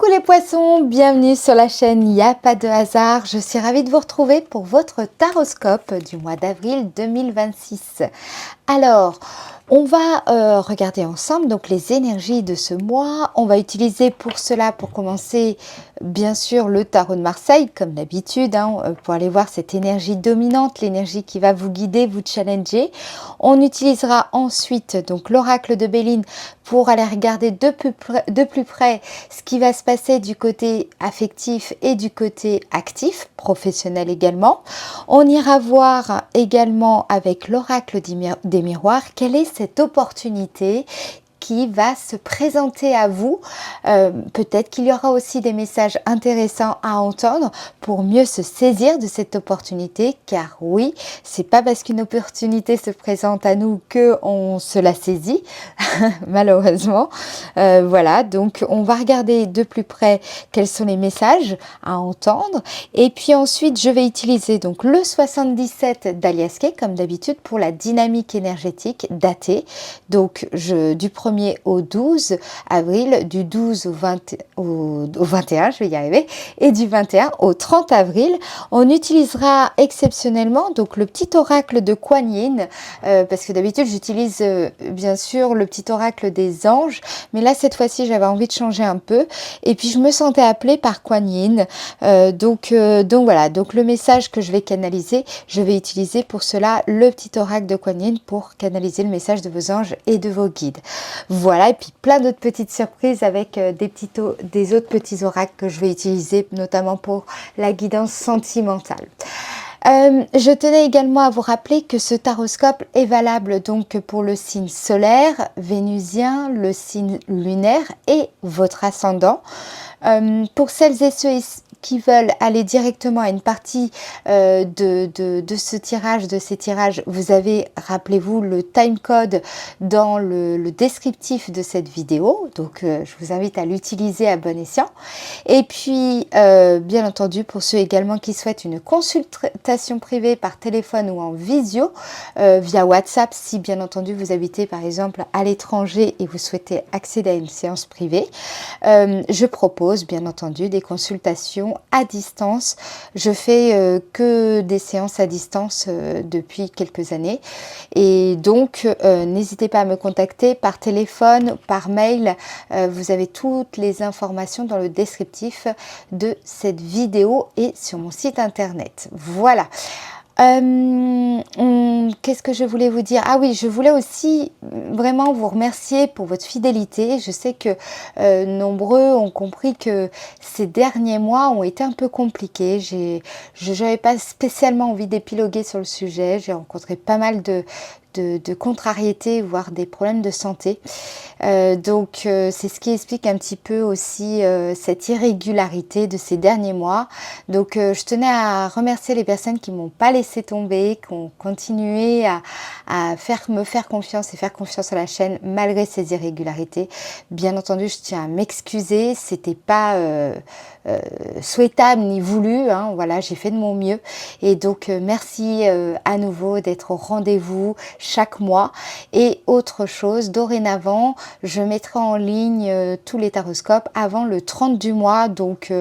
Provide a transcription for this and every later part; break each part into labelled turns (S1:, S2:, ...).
S1: Coucou les poissons, bienvenue sur la chaîne Il n'y a pas de hasard. Je suis ravie de vous retrouver pour votre taroscope du mois d'avril 2026. Alors, on va regarder ensemble donc les énergies de ce mois. On va utiliser pour cela, pour commencer, bien sûr, le tarot de Marseille, comme d'habitude, pour aller voir cette énergie dominante, l'énergie qui va vous guider, vous challenger. On utilisera ensuite donc l'oracle de Béline pour aller regarder de plus près ce qui va se passer du côté affectif et du côté actif, professionnel également. On ira voir également avec l'oracle des miroirs quelle est cette opportunité qui va se présenter à vous. Peut-être qu'il y aura aussi des messages intéressants à entendre pour mieux se saisir de cette opportunité, car oui, c'est pas parce qu'une opportunité se présente à nous que on se la saisit, malheureusement. Voilà, donc on va regarder de plus près quels sont les messages à entendre, et puis ensuite je vais utiliser donc le 77 d'Alias Kay comme d'habitude pour la dynamique énergétique datée, donc du 1er au 12 avril, du 12 au 21, je vais y arriver, et du 21 au 30 avril. On utilisera exceptionnellement donc le petit oracle de Kuan Yin, parce que d'habitude j'utilise bien sûr le petit oracle des anges, mais là cette fois-ci j'avais envie de changer un peu, et puis je me sentais appelée par Kuan Yin, donc voilà, donc le message que je vais canaliser, je vais utiliser pour cela le petit oracle de Kuan Yin pour canaliser le message de vos anges et de vos guides. Voilà, et puis plein d'autres petites surprises avec des autres petits oracles que je vais utiliser, notamment pour la guidance sentimentale. Je tenais également à vous rappeler que ce taroscope est valable donc pour le signe solaire, vénusien, le signe lunaire et votre ascendant. Pour celles et ceux qui veulent aller directement à une partie de ce tirage, de ces tirages, vous avez, rappelez-vous, le timecode dans le descriptif de cette vidéo, donc je vous invite à l'utiliser à bon escient. Et puis, bien entendu, pour ceux également qui souhaitent une consultation privée par téléphone ou en visio, via WhatsApp, si bien entendu vous habitez par exemple à l'étranger et vous souhaitez accéder à une séance privée, je propose bien entendu des consultations à distance. Je fais que des séances à distance depuis quelques années, et donc n'hésitez pas à me contacter par téléphone, par mail. Vous avez toutes les informations dans le descriptif de cette vidéo et sur mon site internet. Voilà. Qu'est-ce que je voulais vous dire? Ah oui, je voulais aussi vraiment vous remercier pour votre fidélité. Je sais que nombreux ont compris que ces derniers mois ont été un peu compliqués. Je n'avais pas spécialement envie d'épiloguer sur le sujet. J'ai rencontré pas mal de contrariétés, voire des problèmes de santé. Donc c'est ce qui explique un petit peu aussi cette irrégularité de ces derniers mois. Donc je tenais à remercier les personnes qui m'ont pas laissé tomber, qui ont continué à me faire confiance et faire confiance à la chaîne malgré ces irrégularités. Bien entendu, je tiens à m'excuser, c'était pas souhaitable ni voulu, hein. Voilà, j'ai fait de mon mieux, et donc merci à nouveau d'être au rendez-vous chaque mois. Et autre chose, dorénavant je mettrai en ligne tous les taroscopes avant le 30 du mois, donc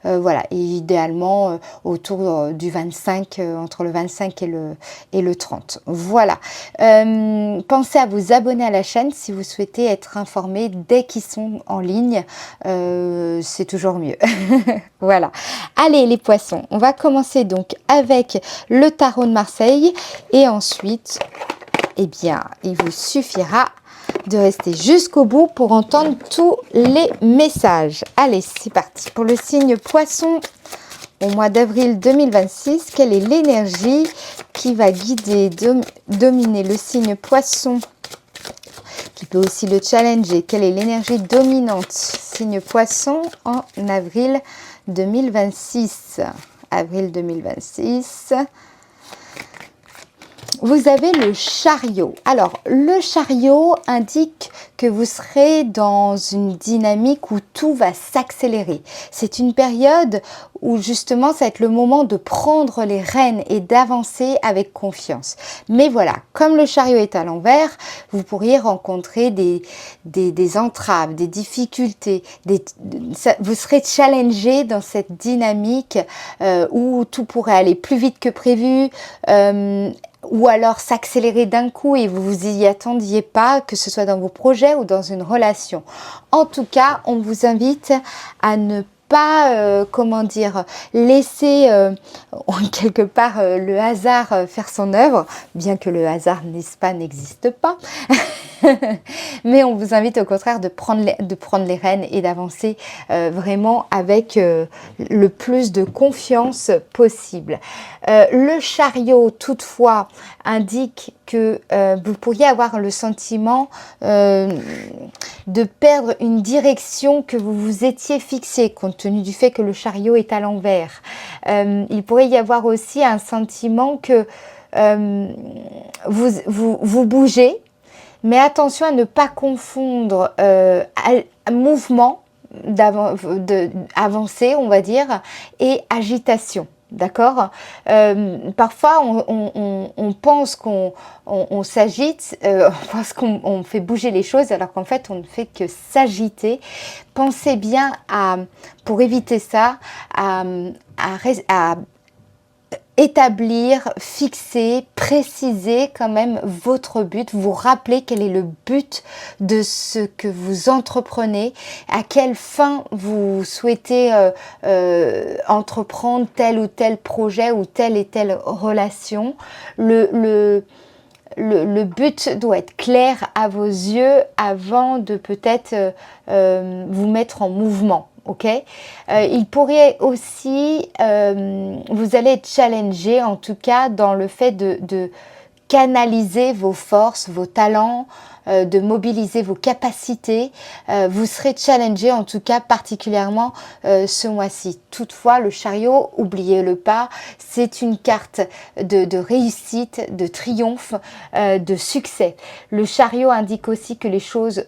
S1: voilà, et idéalement autour du 25, entre le 25 et le 30. Voilà, pensez à vous abonner à la chaîne si vous souhaitez être informé dès qu'ils sont en ligne, c'est toujours mieux. Voilà, allez les poissons, on va commencer donc avec le tarot de Marseille, et ensuite, eh bien, il vous suffira de rester jusqu'au bout pour entendre tous les messages. Allez, c'est parti. Pour le signe poisson, au mois d'avril 2026, quelle est l'énergie qui va guider, dominer le signe poisson, qui peut aussi le challenger? Quelle est l'énergie dominante signe poisson en avril 2026? Avril 2026. Vous avez le chariot. Alors, le chariot indique que vous serez dans une dynamique où tout va s'accélérer. C'est une période où justement, ça va être le moment de prendre les rênes et d'avancer avec confiance. Mais voilà, comme le chariot est à l'envers, vous pourriez rencontrer des entraves, des difficultés. Vous serez challengé dans cette dynamique où tout pourrait aller plus vite que prévu, ou alors s'accélérer d'un coup et vous vous y attendiez pas, que ce soit dans vos projets ou dans une relation. En tout cas, on vous invite à ne pas, comment dire, laisser quelque part le hasard faire son œuvre, bien que le hasard, n'est-ce pas, n'existe pas. Mais on vous invite au contraire de prendre les rênes et d'avancer vraiment avec le plus de confiance possible. Le chariot, toutefois, indique que vous pourriez avoir le sentiment de perdre une direction que vous vous étiez fixée, compte tenu du fait que le chariot est à l'envers. Il pourrait y avoir aussi un sentiment que vous bougez, mais attention à ne pas confondre mouvement d'avancer, on va dire, et agitation. D'accord. Parfois, on pense qu'on s'agite, on pense qu'on fait bouger les choses, alors qu'en fait, on ne fait que s'agiter. Pensez bien pour éviter ça, à établir, fixer, préciser quand même votre but, vous rappeler quel est le but de ce que vous entreprenez, à quelle fin vous souhaitez entreprendre tel ou tel projet ou telle et telle relation. Le but doit être clair à vos yeux avant de peut-être vous mettre en mouvement. Ok, il pourrait aussi, vous allez être challengé en tout cas dans le fait de canaliser vos forces, vos talents, de mobiliser vos capacités. Vous serez challengé en tout cas particulièrement ce mois-ci. Toutefois, le chariot, oubliez-le pas, c'est une carte de réussite, de triomphe, de succès. Le chariot indique aussi que les choses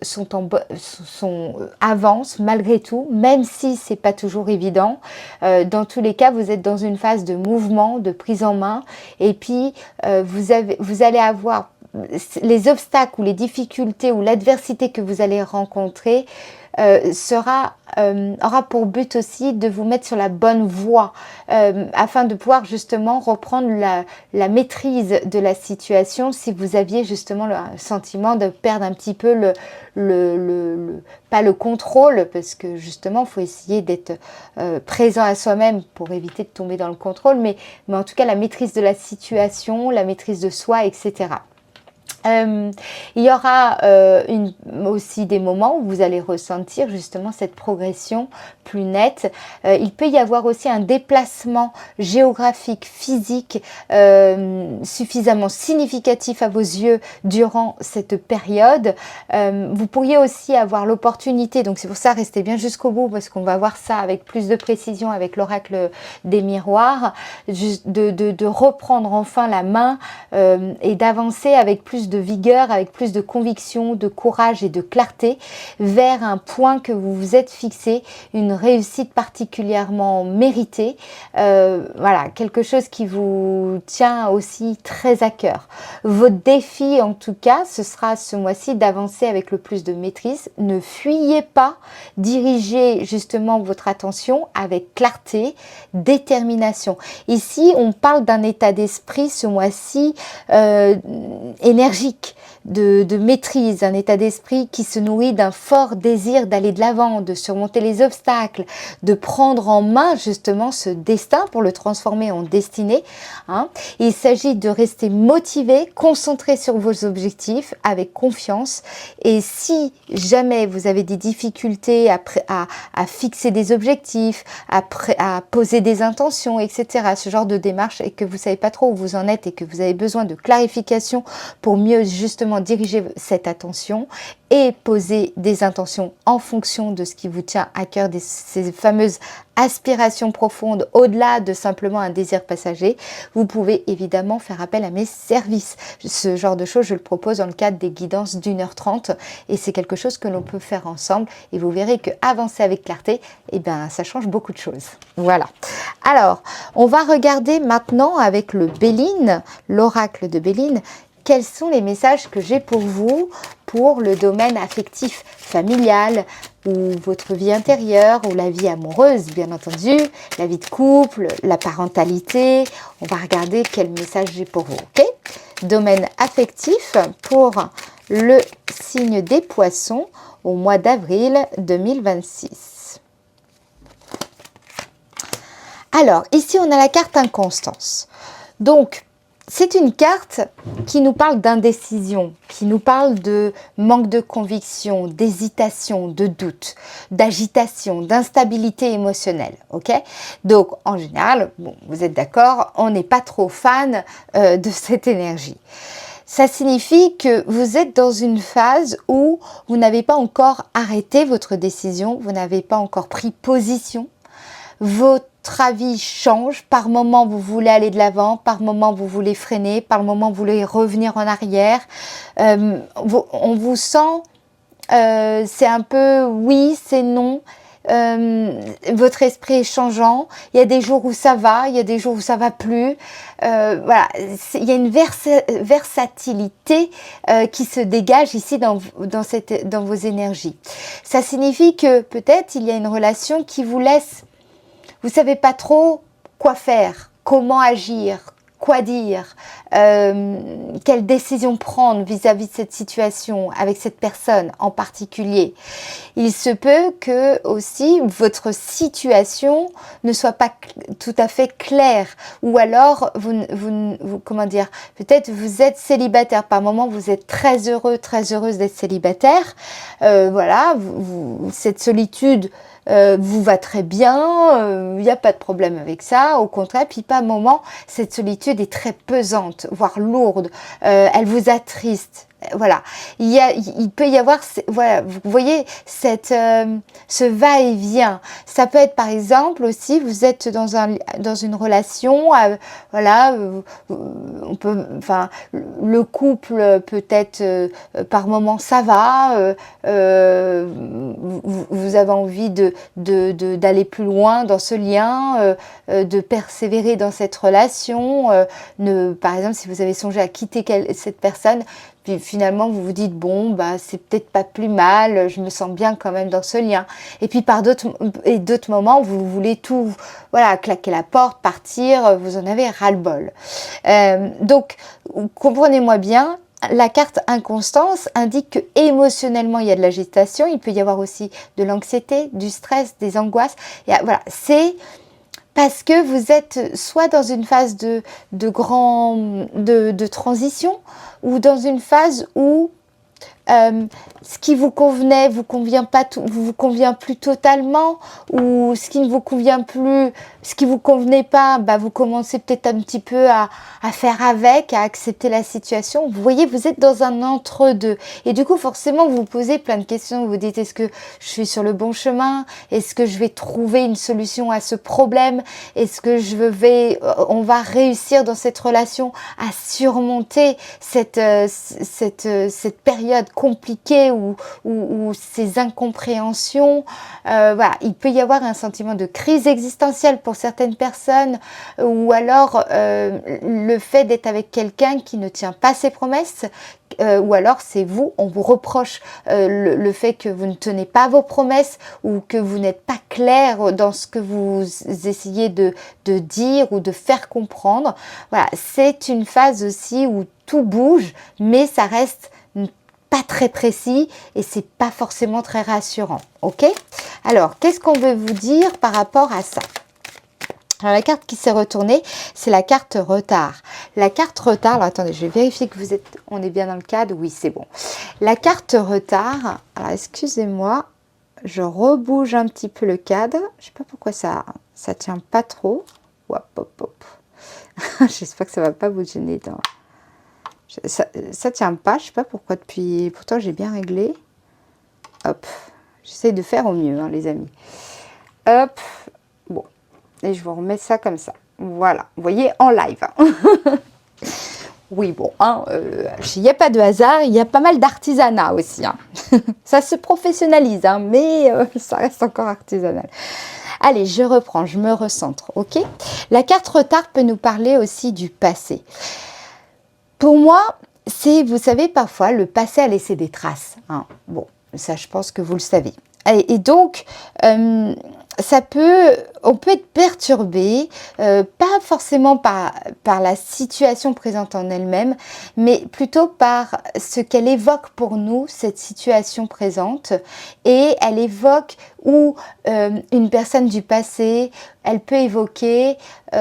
S1: avancent malgré tout, même si c'est pas toujours évident. Dans tous les cas, vous êtes dans une phase de mouvement, de prise en main, et puis vous allez avoir les obstacles ou les difficultés ou l'adversité que vous allez rencontrer aura pour but aussi de vous mettre sur la bonne voie afin de pouvoir justement reprendre la maîtrise de la situation si vous aviez justement le sentiment de perdre un petit peu pas le contrôle, parce que justement il faut essayer d'être présent à soi-même pour éviter de tomber dans le contrôle, mais en tout cas la maîtrise de la situation, la maîtrise de soi, etc. Il y aura aussi des moments où vous allez ressentir justement cette progression plus nette. Il peut y avoir aussi un déplacement géographique, physique suffisamment significatif à vos yeux durant cette période. Vous pourriez aussi avoir l'opportunité, donc c'est pour ça restez bien jusqu'au bout parce qu'on va voir ça avec plus de précision avec l'oracle des miroirs, de reprendre enfin la main et d'avancer avec plus de vigueur, avec plus de conviction, de courage et de clarté vers un point que vous vous êtes fixé, une réussite particulièrement méritée, voilà, quelque chose qui vous tient aussi très à cœur. Votre défi en tout cas, ce sera ce mois-ci d'avancer avec le plus de maîtrise. Ne fuyez pas, dirigez justement votre attention avec clarté, détermination. Ici, on parle d'un état d'esprit ce mois-ci énergique, de maîtrise, un état d'esprit qui se nourrit d'un fort désir d'aller de l'avant, de surmonter les obstacles, de prendre en main justement ce destin pour le transformer en destinée. Il s'agit de rester motivé, concentré sur vos objectifs avec confiance, et si jamais vous avez des difficultés à fixer des objectifs, à poser des intentions, etc., ce genre de démarche, et que vous ne savez pas trop où vous en êtes et que vous avez besoin de clarification pour mieux mieux justement diriger cette attention et poser des intentions en fonction de ce qui vous tient à cœur, ces fameuses aspirations profondes, au-delà de simplement un désir passager. Vous pouvez évidemment faire appel à mes services. Ce genre de choses, je le propose dans le cadre des guidances d'1h30 et c'est quelque chose que l'on peut faire ensemble et vous verrez que avancer avec clarté, eh ben, ça change beaucoup de choses. Voilà. Alors, on va regarder maintenant avec le Béline, l'oracle de Béline, quels sont les messages que j'ai pour vous pour le domaine affectif, familial, ou votre vie intérieure, ou la vie amoureuse, bien entendu, la vie de couple, la parentalité. On va regarder quel message j'ai pour vous, ok? Domaine affectif pour le signe des poissons au mois d'avril 2026. Alors, ici, on a la carte inconstance. Donc, c'est une carte qui nous parle d'indécision, qui nous parle de manque de conviction, d'hésitation, de doute, d'agitation, d'instabilité émotionnelle. Ok? Donc, en général, bon, vous êtes d'accord, on n'est pas trop fan de cette énergie. Ça signifie que vous êtes dans une phase où vous n'avez pas encore arrêté votre décision, vous n'avez pas encore pris position. Votre avis change, par moment vous voulez aller de l'avant, par moment vous voulez freiner, par moment vous voulez revenir en arrière. On vous sent, c'est un peu oui, c'est non. Votre esprit est changeant. Il y a des jours où ça va, il y a des jours où ça va plus. Voilà, il y a une versatilité qui se dégage ici dans vos énergies. Ça signifie que peut-être il y a une relation qui vous laisse. Vous ne savez pas trop quoi faire, comment agir, quoi dire, quelle décision prendre vis-à-vis de cette situation, avec cette personne en particulier. Il se peut que aussi votre situation ne soit pas tout à fait claire, ou alors comment dire, peut-être vous êtes célibataire, par moment vous êtes très heureux, très heureuse d'être célibataire, voilà, cette solitude vous va très bien, il n'y a pas de problème avec ça, au contraire, puis par moment, cette solitude est très pesante, voire lourde, elle vous attriste. Voilà, il peut y avoir, voilà, vous voyez, ce va-et-vient. Ça peut être par exemple aussi, vous êtes dans une relation, voilà, on peut, enfin, le couple peut-être par moment ça va, vous avez envie d'aller plus loin dans ce lien, de persévérer dans cette relation. Par exemple, si vous avez songé à quitter cette personne, puis finalement vous vous dites bon bah c'est peut-être pas plus mal, je me sens bien quand même dans ce lien. Et puis par d'autres moments vous voulez tout, voilà, claquer la porte, partir, vous en avez ras-le-bol. Donc comprenez-moi bien. La carte inconstance indique que émotionnellement il y a de l'agitation, il peut y avoir aussi de l'anxiété, du stress, des angoisses. Et voilà, c'est parce que vous êtes soit dans une phase de transition ou dans une phase où ce qui vous convenait vous convient plus totalement, ou ce qui ne vous convient plus, ce qui vous convenait pas, bah vous commencez peut-être un petit peu à faire avec, à accepter la situation. Vous voyez, vous êtes dans un entre-deux et du coup forcément vous vous posez plein de questions. Vous vous dites, est-ce que je suis sur le bon chemin? Est-ce que je vais trouver une solution à ce problème? Est-ce que on va réussir dans cette relation à surmonter cette période compliquée ou ces incompréhensions? Voilà, il peut y avoir un sentiment de crise existentielle pour certaines personnes, ou alors le fait d'être avec quelqu'un qui ne tient pas ses promesses, ou alors c'est vous, on vous reproche le fait que vous ne tenez pas vos promesses, ou que vous n'êtes pas clair dans ce que vous essayez de dire ou de faire comprendre. Voilà, c'est une phase aussi où tout bouge, mais ça reste pas très précis et c'est pas forcément très rassurant. Ok? Alors, qu'est-ce qu'on veut vous dire par rapport à ça? Alors, la carte qui s'est retournée, c'est la carte retard. La carte retard, alors attendez, je vais vérifier que on est bien dans le cadre. Oui, c'est bon. La carte retard, alors excusez-moi, je rebouge un petit peu le cadre. Je sais pas pourquoi ça tient pas trop. Hop, hop, hop. J'espère que ça va pas vous gêner dans Ça tient pas, je sais pas pourquoi depuis... Pourtant, j'ai bien réglé. Hop, j'essaie de faire au mieux, hein, les amis. Hop, bon. Et je vous remets ça comme ça. Voilà, vous voyez, en live. Hein. Oui, bon, hein, il n'y a pas de hasard, il y a pas mal d'artisanat aussi. Hein. Ça se professionnalise, hein, mais ça reste encore artisanal. Allez, je reprends, je me recentre, ok? La carte retard peut nous parler aussi du passé. Pour moi, c'est, vous savez, parfois, le passé a laissé des traces. Hein. Bon, ça, je pense que vous le savez. Et donc, on peut être perturbé, pas forcément par la situation présente en elle-même, mais plutôt par ce qu'elle évoque pour nous, cette situation présente. Et elle évoque ou une personne du passé, elle peut évoquer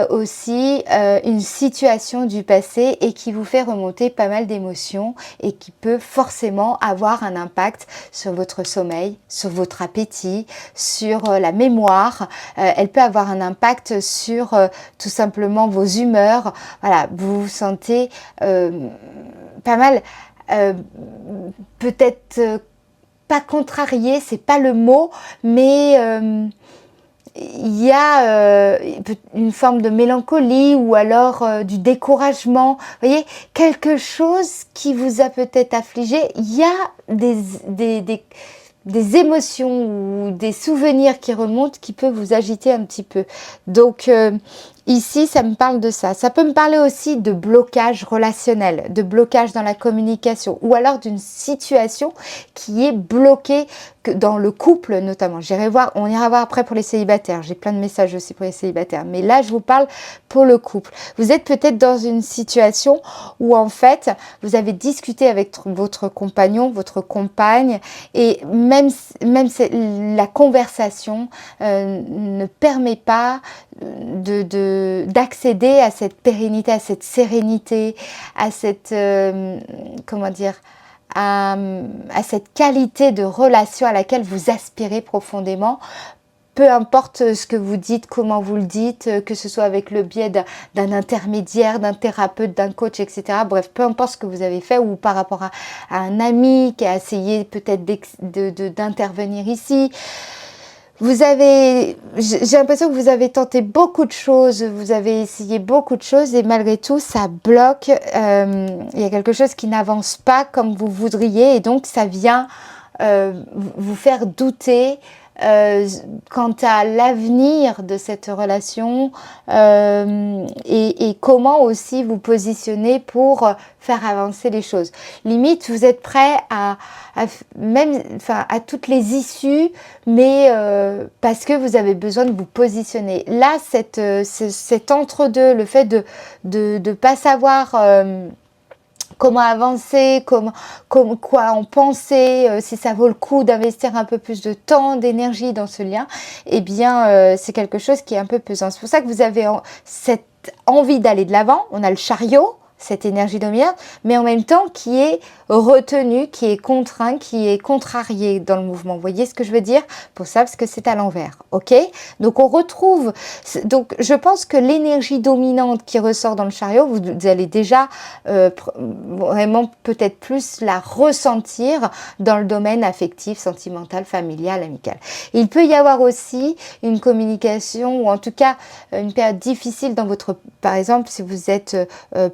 S1: aussi une situation du passé et qui vous fait remonter pas mal d'émotions et qui peut forcément avoir un impact sur votre sommeil, sur votre appétit, sur la mémoire. Elle peut avoir un impact sur tout simplement vos humeurs. Voilà, vous vous sentez pas mal, peut-être pas contrarié, c'est pas le mot, mais il y a une forme de mélancolie ou alors du découragement. Vous voyez, quelque chose qui vous a peut-être affligé. Il y a des émotions ou des souvenirs qui remontent qui peuvent vous agiter un petit peu. Donc ici, ça me parle de ça. Ça peut me parler aussi de blocage relationnel, de blocage dans la communication ou alors d'une situation qui est bloquée dans le couple notamment. On ira voir après pour les célibataires. J'ai plein de messages aussi pour les célibataires. Mais là, je vous parle pour le couple. Vous êtes peut-être dans une situation où en fait, vous avez discuté avec votre compagnon, votre compagne et même la conversation ne permet pas d'accéder à cette pérennité, à cette sérénité, à cette, comment dire, à cette qualité de relation à laquelle vous aspirez profondément. Peu importe ce que vous dites, comment vous le dites, que ce soit avec le biais d'un intermédiaire, d'un thérapeute, d'un coach, etc. Bref, peu importe ce que vous avez fait ou par rapport à un ami qui a essayé peut-être d'intervenir ici. J'ai l'impression que vous avez tenté beaucoup de choses, vous avez essayé beaucoup de choses et malgré tout, ça bloque. Il y a quelque chose qui n'avance pas comme vous voudriez et donc ça vient vous faire douter quant à l'avenir de cette relation et comment aussi vous positionner pour faire avancer les choses. Limite, vous êtes prêt à toutes les issues, mais parce que vous avez besoin de vous positionner. Là, cet entre-deux, le fait de ne pas savoir comment avancer, quoi en penser, si ça vaut le coup d'investir un peu plus de temps, d'énergie dans ce lien, eh bien, c'est quelque chose qui est un peu pesant. C'est pour ça que vous avez cette envie d'aller de l'avant. On a le chariot, cette énergie dominante, mais en même temps qui est retenu, qui est contraint, qui est contrarié dans le mouvement. Vous voyez ce que je veux dire? Pour ça, parce que c'est à l'envers, ok? Donc on retrouve, donc je pense que l'énergie dominante qui ressort dans le chariot, vous allez déjà vraiment peut-être plus la ressentir dans le domaine affectif, sentimental, familial, amical. Il peut y avoir aussi une communication, ou en tout cas une période difficile dans votre, par exemple, si vous êtes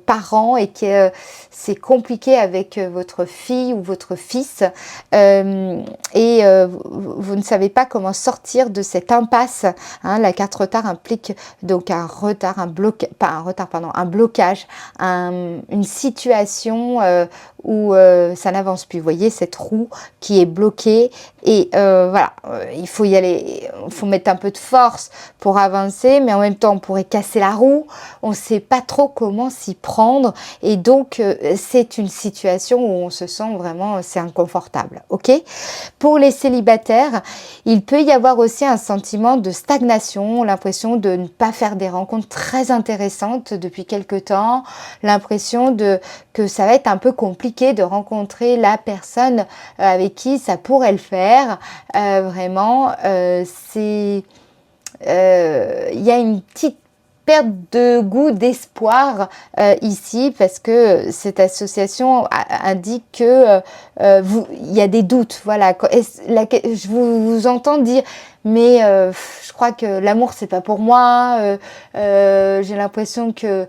S1: parent, et que c'est compliqué avec votre fille ou votre fils et vous ne savez pas comment sortir de cette impasse. Hein, la carte retard implique donc un retard, un blocage, une situation où ça n'avance plus. Vous voyez cette roue qui est bloquée et voilà, il faut y aller, il faut mettre un peu de force pour avancer, mais en même temps on pourrait casser la roue, on ne sait pas trop comment s'y prendre et donc c'est une situation où on se sent vraiment, c'est inconfortable, ok? Pour les célibataires, il peut y avoir aussi un sentiment de stagnation, l'impression de ne pas faire des rencontres très intéressantes depuis quelque temps, l'impression que ça va être un peu compliqué de rencontrer la personne avec qui ça pourrait le faire. Vraiment, il y a une petite perte de goût, d'espoir ici, parce que cette association indique que il y a des doutes. Voilà, je vous entends dire, mais je crois que l'amour c'est pas pour moi. J'ai l'impression que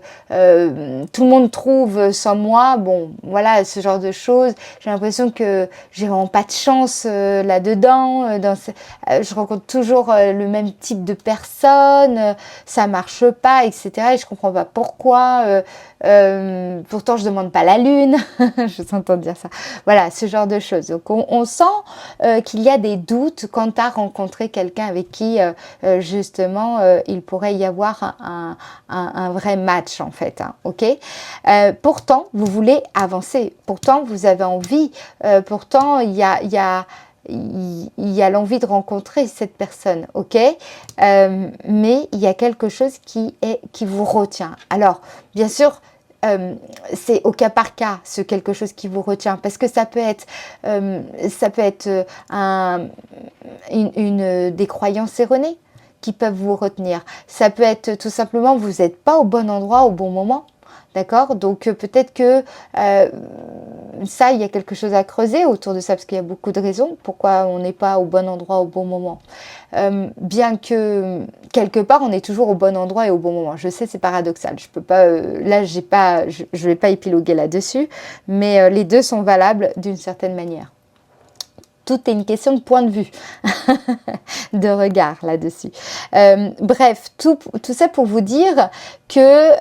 S1: tout le monde trouve sans moi. Bon, voilà, ce genre de choses. J'ai l'impression que j'ai vraiment pas de chance là-dedans. Je rencontre toujours le même type de personnes. Ça marche pas, etc. Et je comprends pas pourquoi. Pourtant, je demande pas la lune. Je vous entends dire ça. Voilà, ce genre de choses. Donc, on sent qu'il y a des doutes quant à rencontrer quelqu'un avec qui, justement, il pourrait y avoir un vrai match, en fait. Hein, ok. Pourtant, vous voulez avancer. Pourtant, vous avez envie. Pourtant, il y a l'envie de rencontrer cette personne, ok, mais il y a quelque chose qui vous retient. Alors, bien sûr, c'est au cas par cas ce quelque chose qui vous retient, parce que ça peut être des croyances erronées qui peuvent vous retenir. Ça peut être tout simplement vous n'êtes pas au bon endroit au bon moment. D'accord? Donc peut-être que ça, il y a quelque chose à creuser autour de ça, parce qu'il y a beaucoup de raisons pourquoi on n'est pas au bon endroit au bon moment. Bien que quelque part, on est toujours au bon endroit et au bon moment. Je sais, c'est paradoxal. Je peux pas, là, je vais pas épiloguer là-dessus, mais les deux sont valables d'une certaine manière. Tout est une question de point de vue, de regard là-dessus. Bref, tout ça pour vous dire que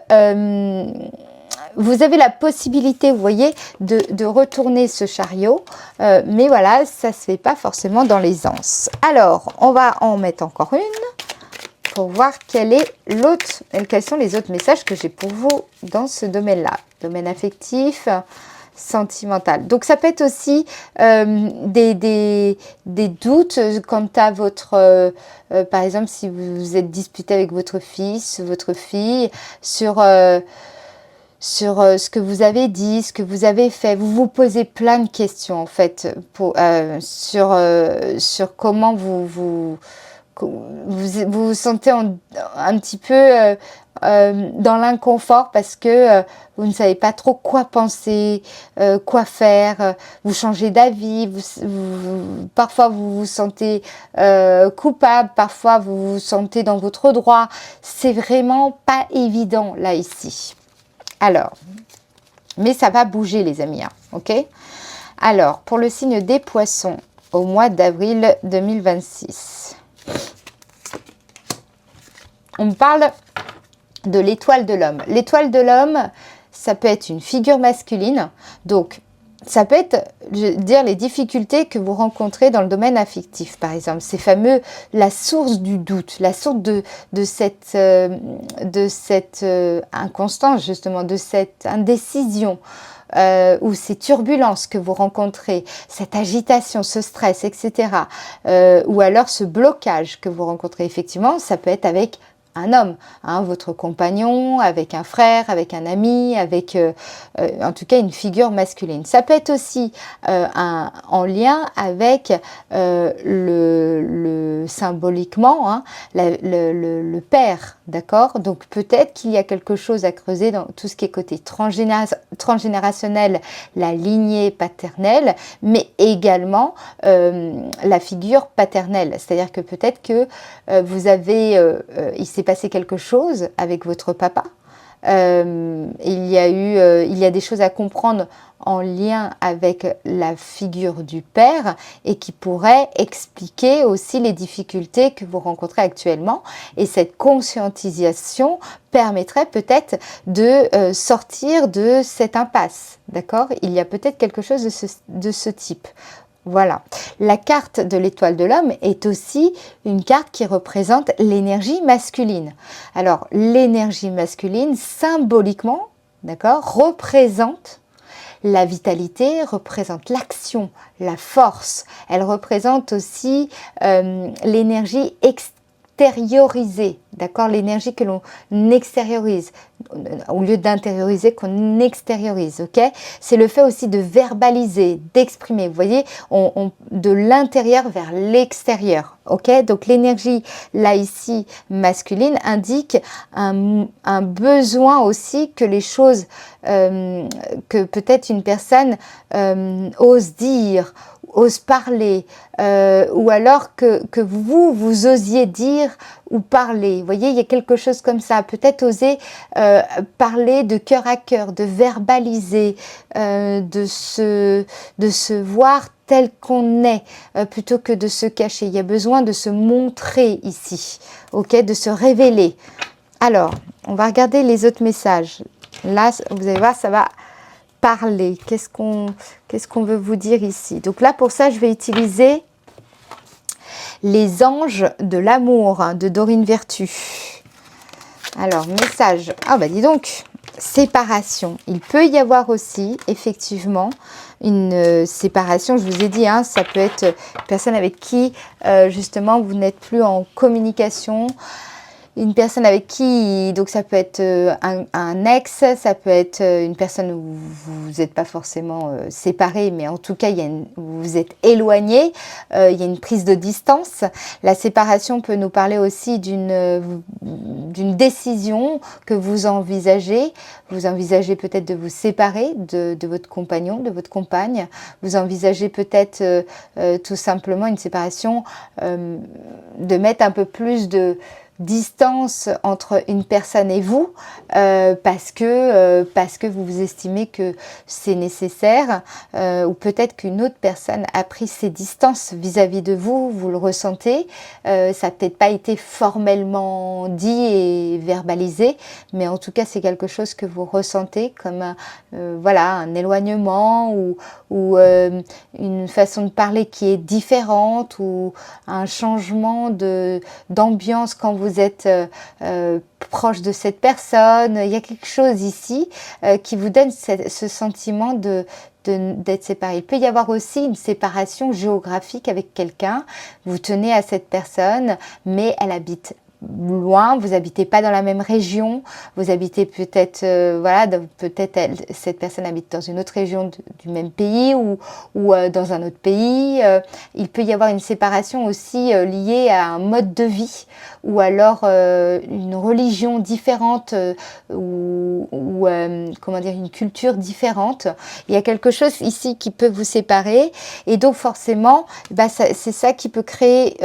S1: vous avez la possibilité, vous voyez, de retourner ce chariot, mais voilà, ça ne se fait pas forcément dans l'aisance. Alors, on va en mettre encore une pour voir quels sont les autres messages que j'ai pour vous dans ce domaine-là. Domaine affectif, sentimental. Donc ça peut être aussi des doutes quant à votre, par exemple, si vous êtes disputé avec votre fils, votre fille, sur ce que vous avez dit, ce que vous avez fait. Vous vous posez plein de questions en fait sur comment vous vous sentez un petit peu dans l'inconfort, parce que vous ne savez pas trop quoi penser, quoi faire, vous changez d'avis, parfois vous vous sentez coupable, parfois vous vous sentez dans votre droit. C'est vraiment pas évident là ici. Alors, mais ça va bouger les amis, hein, ok? Alors, pour le signe des poissons, au mois d'avril 2026, on parle de l'étoile de l'homme. L'étoile de l'homme, ça peut être une figure masculine, donc ça peut être, je veux dire, les difficultés que vous rencontrez dans le domaine affectif, par exemple. C'est fameux, la source du doute, la source de cette inconstance, justement, de cette indécision, ou ces turbulences que vous rencontrez, cette agitation, ce stress, etc. Ou alors ce blocage que vous rencontrez, effectivement, ça peut être avec un homme, hein, votre compagnon, avec un frère, avec un ami, avec en tout cas une figure masculine. Ça peut être aussi en lien avec symboliquement, hein, le père, d'accord? Donc peut-être qu'il y a quelque chose à creuser dans tout ce qui est côté transgénérationnel, la lignée paternelle, mais également la figure paternelle. C'est-à-dire que peut-être que vous avez, il s'est passé quelque chose avec votre papa. Il y a des choses à comprendre en lien avec la figure du père, et qui pourrait expliquer aussi les difficultés que vous rencontrez actuellement. Et cette conscientisation permettrait peut-être de sortir de cette impasse. D'accord? Il y a peut-être quelque chose de ce type. Voilà. La carte de l'étoile de l'homme est aussi une carte qui représente l'énergie masculine. Alors, l'énergie masculine, symboliquement, d'accord, représente la vitalité, représente l'action, la force. Elle représente aussi l'énergie extérioriser, d'accord? L'énergie que l'on extériorise, au lieu d'intérioriser, qu'on extériorise, ok? C'est le fait aussi de verbaliser, d'exprimer, vous voyez, de l'intérieur vers l'extérieur, ok? Donc l'énergie, là ici, masculine, indique un besoin aussi que les choses, que peut-être une personne ose dire, ose parler, ou alors que vous osiez dire ou parler. Vous voyez, il y a quelque chose comme ça. Peut-être oser parler de cœur à cœur, de verbaliser, de se voir tel qu'on est, plutôt que de se cacher. Il y a besoin de se montrer ici, ok, de se révéler. Alors, on va regarder les autres messages. Là, vous allez voir, ça va parler. Qu'est-ce qu'on veut vous dire ici? Donc là, pour ça, je vais utiliser les anges de l'amour, hein, de Dorine Vertu. Alors, message. Ah bah dis donc, séparation. Il peut y avoir aussi, effectivement, une séparation. Je vous ai dit, hein, ça peut être une personne avec qui, justement, vous n'êtes plus en communication. Une personne avec qui, donc ça peut être un ex, ça peut être une personne où vous n'êtes pas forcément séparés, mais en tout cas vous vous êtes éloignés, il y a une prise de distance. La séparation peut nous parler aussi d'une décision que vous envisagez. Vous envisagez peut-être de vous séparer de votre compagnon, de votre compagne. Vous envisagez peut-être tout simplement une séparation, de mettre un peu plus de distance entre une personne et vous, parce que vous estimez que c'est nécessaire, ou peut-être qu'une autre personne a pris ses distances vis-à-vis de vous, vous le ressentez, ça n'a peut-être pas été formellement dit et verbalisé, mais en tout cas c'est quelque chose que vous ressentez comme voilà, un éloignement ou une façon de parler qui est différente, ou un changement d'ambiance quand vous êtes proche de cette personne. Il y a quelque chose ici qui vous donne ce sentiment d'être séparé. Il peut y avoir aussi une séparation géographique avec quelqu'un. Vous tenez à cette personne, mais elle habite loin, vous habitez pas dans la même région, vous habitez peut-être, voilà, peut-être cette personne habite dans une autre région du même pays, ou dans un autre pays. Il peut y avoir une séparation aussi liée à un mode de vie, ou alors une religion différente, ou comment dire, une culture différente. Il y a quelque chose ici qui peut vous séparer, et donc forcément, bah, c'est ça qui peut créer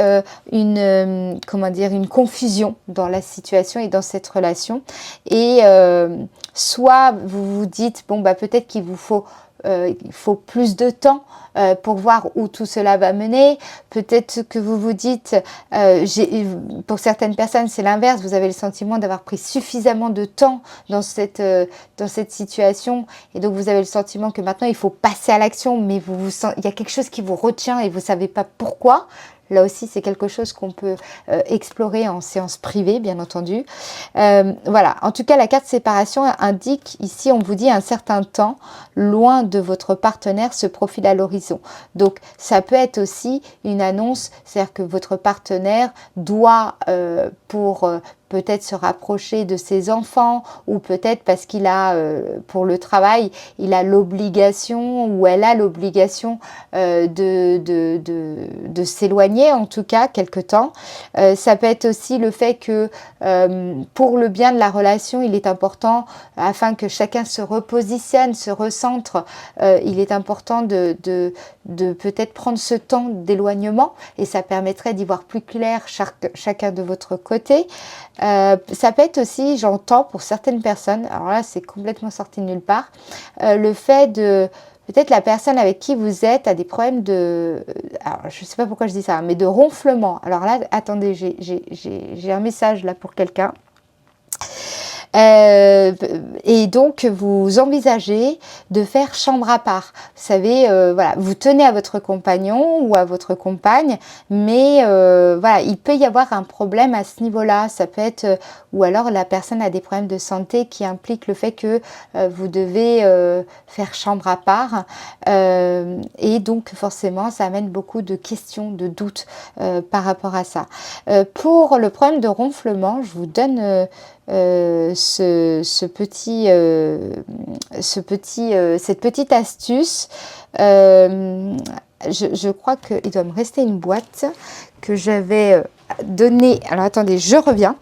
S1: comment dire, une confusion dans la situation et dans cette relation. Et soit vous vous dites, bon, bah, peut-être qu'il vous faut il faut plus de temps pour voir où tout cela va mener. Peut-être que vous vous dites, pour certaines personnes c'est l'inverse, vous avez le sentiment d'avoir pris suffisamment de temps dans cette situation, et donc vous avez le sentiment que maintenant il faut passer à l'action, mais il y a quelque chose qui vous retient et vous ne savez pas pourquoi. Là aussi, c'est quelque chose qu'on peut explorer en séance privée, bien entendu. Voilà, en tout cas, la carte séparation indique, ici, on vous dit un certain temps, loin de votre partenaire se profile à l'horizon. Donc, ça peut être aussi une annonce, c'est-à-dire que votre partenaire doit, pour peut-être se rapprocher de ses enfants, ou peut-être parce qu'il a, pour le travail, il a l'obligation, ou elle a l'obligation de s'éloigner, en tout cas, quelque temps. Ça peut être aussi le fait que pour le bien de la relation, il est important, afin que chacun se repositionne, se recentre, il est important de peut-être prendre ce temps d'éloignement, et ça permettrait d'y voir plus clair chacun de votre côté. Ça peut être aussi, j'entends pour certaines personnes, alors là c'est complètement sorti de nulle part, le fait de, peut-être la personne avec qui vous êtes a des problèmes alors je ne sais pas pourquoi je dis ça, mais de ronflement. Alors là, attendez, j'ai un message là pour quelqu'un. Et donc, vous envisagez de faire chambre à part. Vous savez, voilà, vous tenez à votre compagnon ou à votre compagne, mais voilà, il peut y avoir un problème à ce niveau-là. Ça peut être, ou alors la personne a des problèmes de santé qui impliquent le fait que vous devez faire chambre à part. Et donc, forcément, ça amène beaucoup de questions, de doutes par rapport à ça. Pour le problème de ronflement, je vous donne cette petite astuce. Je crois qu'il doit me rester une boîte que j'avais donnée. Alors attendez, je reviens.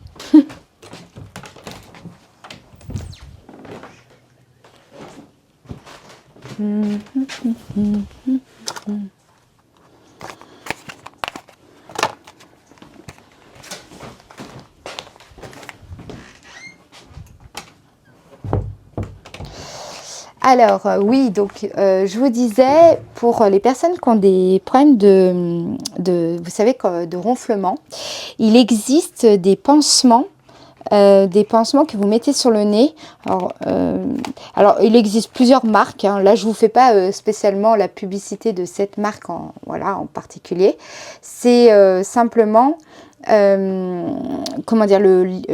S1: Alors oui, donc je vous disais, pour les personnes qui ont des problèmes vous savez, de ronflement, il existe des pansements que vous mettez sur le nez. Alors il existe plusieurs marques, hein. Là je vous fais pas spécialement la publicité de cette marque en particulier. C'est simplement comment dire,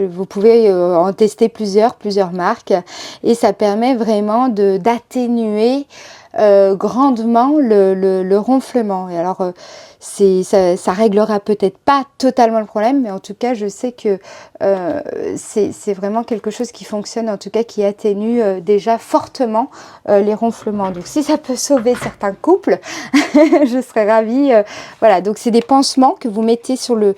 S1: vous pouvez en tester plusieurs marques, et ça permet vraiment d'atténuer grandement le ronflement. Et alors ça réglera peut-être pas totalement le problème, mais en tout cas je sais que c'est vraiment quelque chose qui fonctionne, en tout cas qui atténue déjà fortement les ronflements. Donc si ça peut sauver certains couples, je serais ravie. Voilà, donc c'est des pansements que vous mettez sur le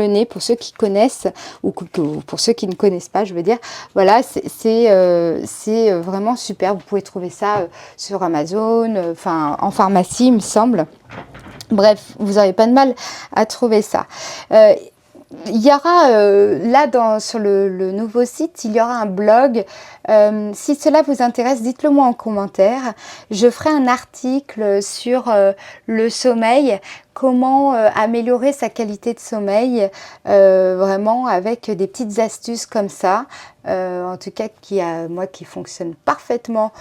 S1: nez, pour ceux qui connaissent, ou pour ceux qui ne connaissent pas, je veux dire. Voilà, c'est vraiment super. Vous pouvez trouver ça sur Amazon, enfin en pharmacie, il me semble. Bref, vous n'aurez pas de mal à trouver ça. Il y aura là sur le nouveau site, il y aura un blog. Si cela vous intéresse, dites-le moi en commentaire. Je ferai un article sur le sommeil, comment améliorer sa qualité de sommeil, vraiment avec des petites astuces comme ça. En tout cas qui fonctionne parfaitement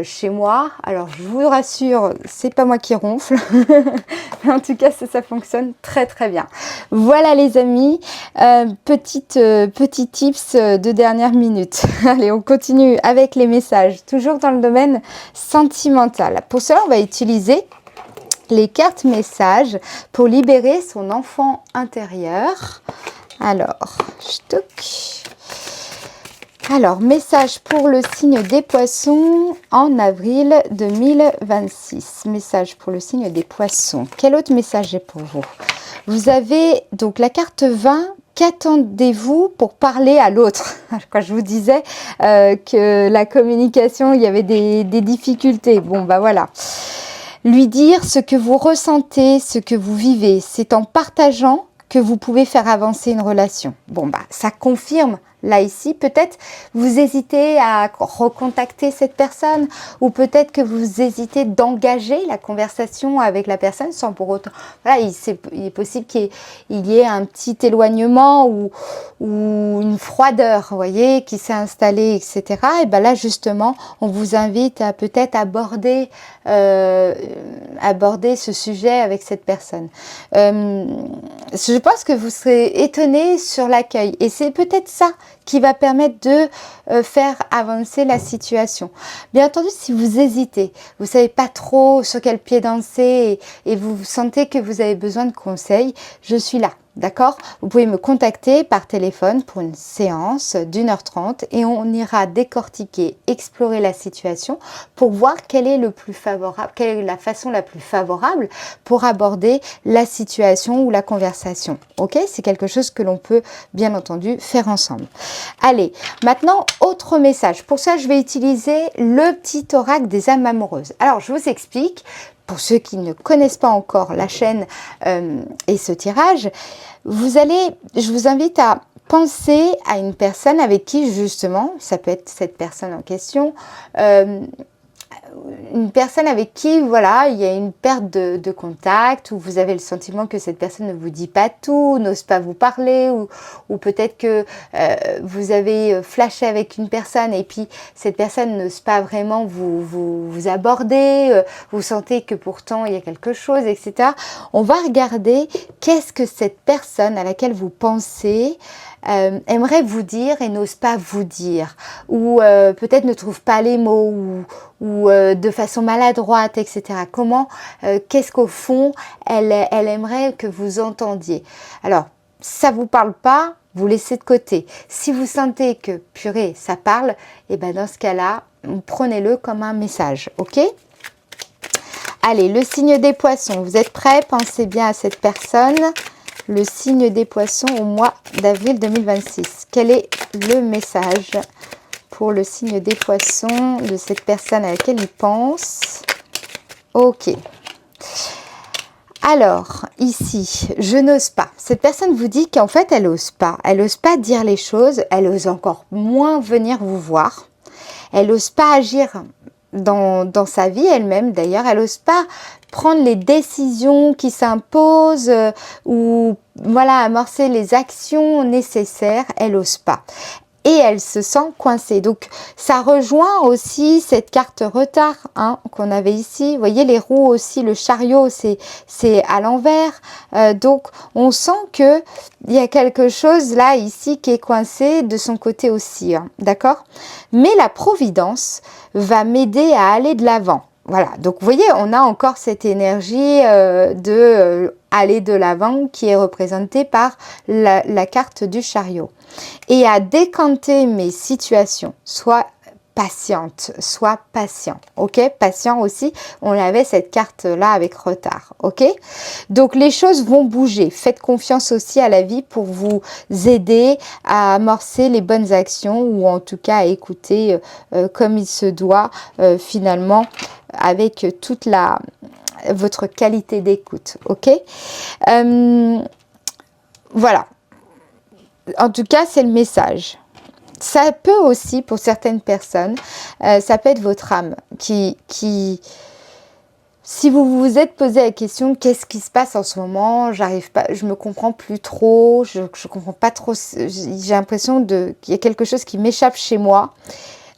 S1: chez moi. Alors je vous rassure, c'est pas moi qui ronfle, mais en tout cas ça fonctionne très très bien. Voilà les amis, petit tips de dernière minute. Allez, on continue avec les messages, toujours dans le domaine sentimental. Pour cela, on va utiliser les cartes messages pour libérer son enfant intérieur. Alors, message pour le signe des poissons en avril 2026. Message pour le signe des poissons. Quel autre message j'ai pour vous? Vous avez donc la carte 20. Qu'attendez-vous pour parler à l'autre? Quand je vous disais que la communication, il y avait des difficultés. Bon, bah voilà. Lui dire ce que vous ressentez, ce que vous vivez. C'est en partageant que vous pouvez faire avancer une relation. Bon, bah ça confirme. Là, ici, peut-être vous hésitez à recontacter cette personne, ou peut-être que vous hésitez d'engager la conversation avec la personne sans pour autant... Voilà, il est possible qu'il y ait un petit éloignement ou une froideur, vous voyez, qui s'est installée, etc. Et bien là, justement, on vous invite à peut-être aborder ce sujet avec cette personne. Je pense que vous serez étonné sur l'accueil, et c'est peut-être ça qui va permettre de faire avancer la situation. Bien entendu, si vous hésitez, vous savez pas trop sur quel pied danser, et vous sentez que vous avez besoin de conseils, je suis là. D'accord? Vous pouvez me contacter par téléphone pour une séance d'1h30, et on ira décortiquer, explorer la situation pour voir quelle est la façon la plus favorable pour aborder la situation ou la conversation. Ok? C'est quelque chose que l'on peut bien entendu faire ensemble. Allez, maintenant, autre message. Pour ça, je vais utiliser le petit oracle des âmes amoureuses. Alors, je vous explique. Pour ceux qui ne connaissent pas encore la chaîne et ce tirage, je vous invite à penser à une personne avec qui, justement, ça peut être cette personne en question, une personne avec qui, voilà, il y a une perte de contact, ou vous avez le sentiment que cette personne ne vous dit pas tout, n'ose pas vous parler, ou peut-être que vous avez flashé avec une personne et puis cette personne n'ose pas vraiment vous aborder, vous sentez que pourtant il y a quelque chose, etc. On va regarder qu'est-ce que cette personne à laquelle vous pensez aimerait vous dire et n'ose pas vous dire, ou peut-être ne trouve pas les mots, ou de façon maladroite, etc. Comment, qu'est-ce qu'au fond, elle aimerait que vous entendiez. Alors, ça vous parle pas, vous laissez de côté. Si vous sentez que, purée, ça parle, et ben dans ce cas-là, prenez-le comme un message, ok ? Allez, le signe des poissons, vous êtes prêts? Pensez bien à cette personne. Le signe des poissons au mois d'avril 2026. Quel est le message pour le signe des poissons de cette personne à laquelle il pense? Ok. Alors, ici, je n'ose pas. Cette personne vous dit qu'en fait, elle n'ose pas. Elle n'ose pas dire les choses. Elle ose encore moins venir vous voir. Elle n'ose pas agir dans sa vie elle-même d'ailleurs. Elle n'ose pas prendre les décisions qui s'imposent ou voilà, amorcer les actions nécessaires. Elle n'ose pas. Et elle se sent coincée. Donc, ça rejoint aussi cette carte retard hein, qu'on avait ici. Vous voyez, les roues aussi, le chariot, c'est à l'envers. Donc, on sent que il y a quelque chose là, ici, qui est coincé de son côté aussi. Hein, d'accord? Mais la providence va m'aider à aller de l'avant. Voilà, donc vous voyez, on a encore cette énergie aller de l'avant qui est représentée par la carte du chariot. Et à décanter mes situations, soit patiente, soit patient, ok? Patient aussi, on avait cette carte-là avec retard, ok? Donc les choses vont bouger, faites confiance aussi à la vie pour vous aider à amorcer les bonnes actions ou en tout cas à écouter comme il se doit finalement avec toute votre qualité d'écoute, ok? Voilà, en tout cas c'est le message. Ça peut aussi, pour certaines personnes, ça peut être votre âme qui si vous vous êtes posé la question, qu'est-ce qui se passe en ce moment? J'arrive pas, je me comprends plus trop, je comprends pas trop, j'ai l'impression qu'il y a quelque chose qui m'échappe chez moi.